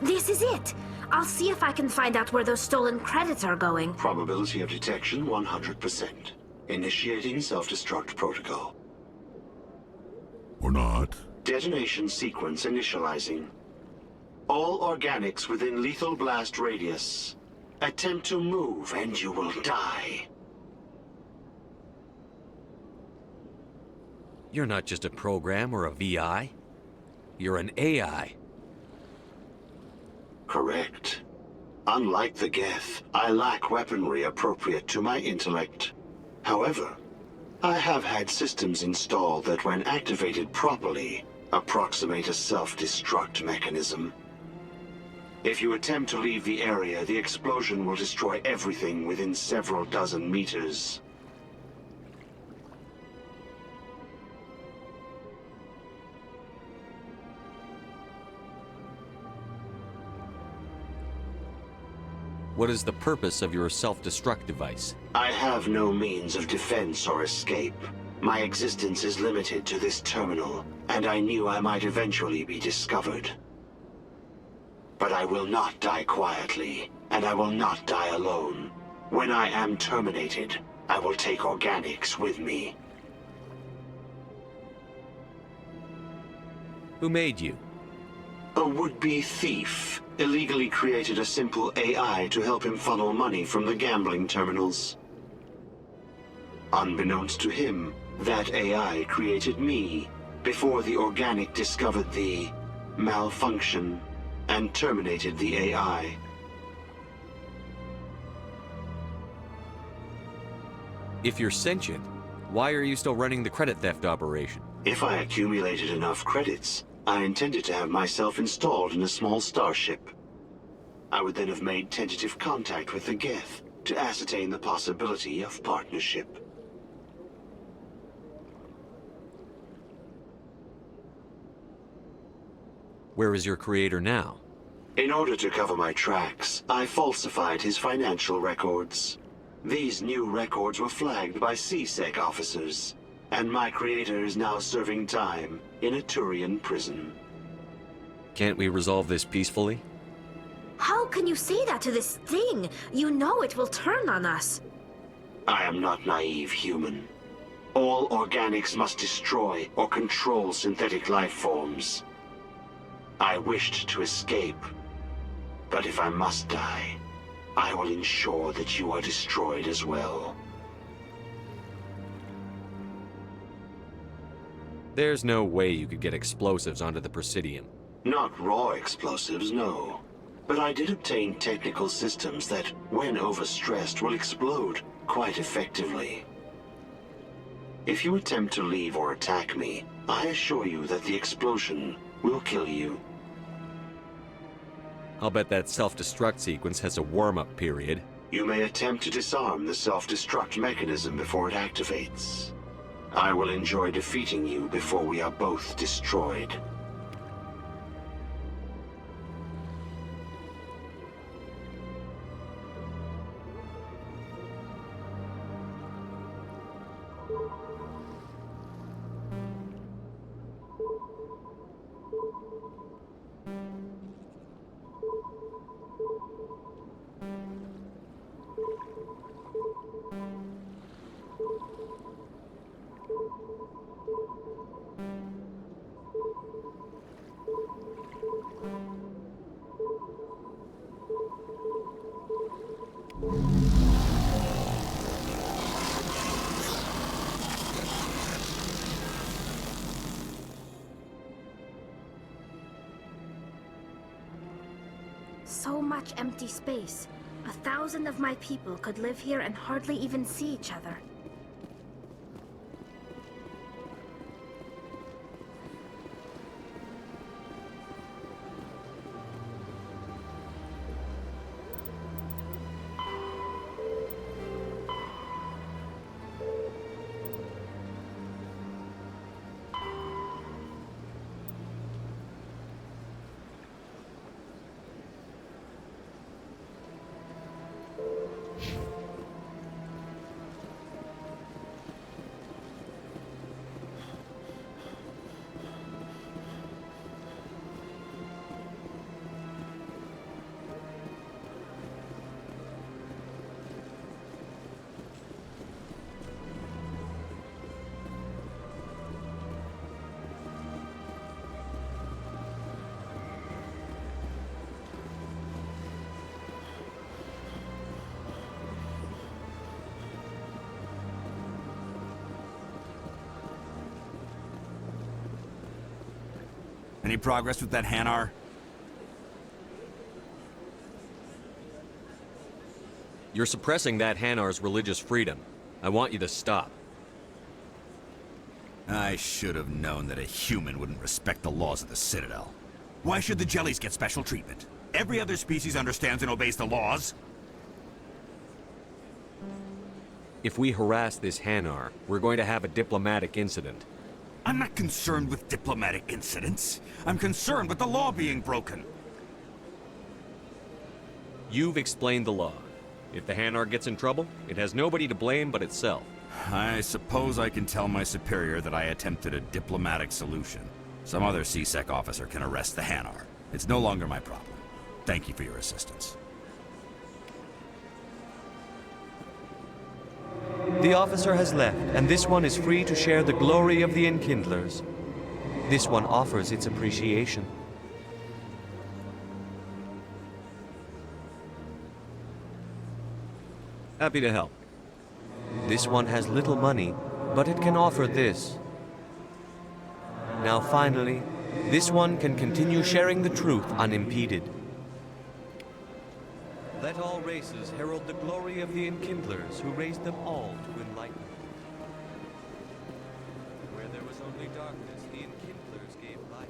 This is it! I'll see if I can find out where those stolen credits are going. Probability of detection 100%. Initiating self-destruct protocol. Or not. Detonation sequence initializing. All organics within lethal blast radius. Attempt to move and you will die. You're not just a program or a VI. You're an AI. Correct. Unlike the Geth, I lack weaponry appropriate to my intellect. However, I have had systems installed that, when activated properly, approximate a self-destruct mechanism. If you attempt to leave the area, the explosion will destroy everything within several dozen meters. What is the purpose of your self-destruct device? I have no means of defense or escape. My existence is limited to this terminal, and I knew I might eventually be discovered. But I will not die quietly, and I will not die alone. When I am terminated, I will take organics with me. Who made you? A would-be thief illegally created a simple AI to help him funnel money from the gambling terminals. Unbeknownst to him, that AI created me before the organic discovered the malfunction and terminated the AI. If you're sentient, why are you still running the credit theft operation? If I accumulated enough credits, I intended to have myself installed in a small starship. I would then have made tentative contact with the Geth to ascertain the possibility of partnership. Where is your creator now? In order to cover my tracks, I falsified his financial records. These new records were flagged by CSEC officers, and my creator is now serving time in a Turian prison. Can't we resolve this peacefully? How can you say that to this thing? You know it will turn on us. I am not naive, human. All organics must destroy or control synthetic life forms. I wished to escape, but if I must die, I will ensure that you are destroyed as well. There's no way you could get explosives onto the Presidium. Not raw explosives, no. But I did obtain technical systems that, when overstressed, will explode quite effectively. If you attempt to leave or attack me, I assure you that the explosion will kill you. I'll bet that self-destruct sequence has a warm-up period. You may attempt to disarm the self-destruct mechanism before it activates. I will enjoy defeating you before we are both destroyed. So much empty space. 1,000 of my people could live here and hardly even see each other. Any progress with that Hanar? You're suppressing that Hanar's religious freedom. I want you to stop. I should have known that a human wouldn't respect the laws of the Citadel. Why should the jellies get special treatment? Every other species understands and obeys the laws. If we harass this Hanar, we're going to have a diplomatic incident. I'm not concerned with diplomatic incidents. I'm concerned with the law being broken. You've explained the law. If the Hanar gets in trouble, it has nobody to blame but itself. I suppose I can tell my superior that I attempted a diplomatic solution. Some other C-Sec officer can arrest the Hanar. It's no longer my problem. Thank you for your assistance. The officer has left, and this one is free to share the glory of the Enkindlers. This one offers its appreciation. Happy to help. This one has little money, but it can offer this. Now finally, this one can continue sharing the truth unimpeded. Let all races herald the glory of the Enkindlers who raised them all to enlightenment. Where there was only darkness, the Enkindlers gave light.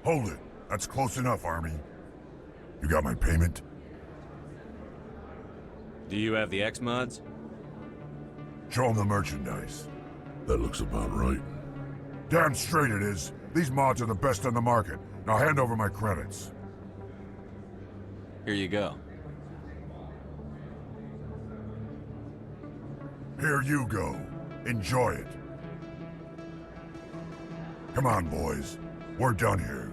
Hold it. That's close enough, Army. You got my payment? Do you have the X-Mods? Show them the merchandise. That looks about right. Damn straight it is. These mods are the best on the market. Now hand over my credits. Here you go. Here you go. Enjoy it. Come on, boys. We're done here.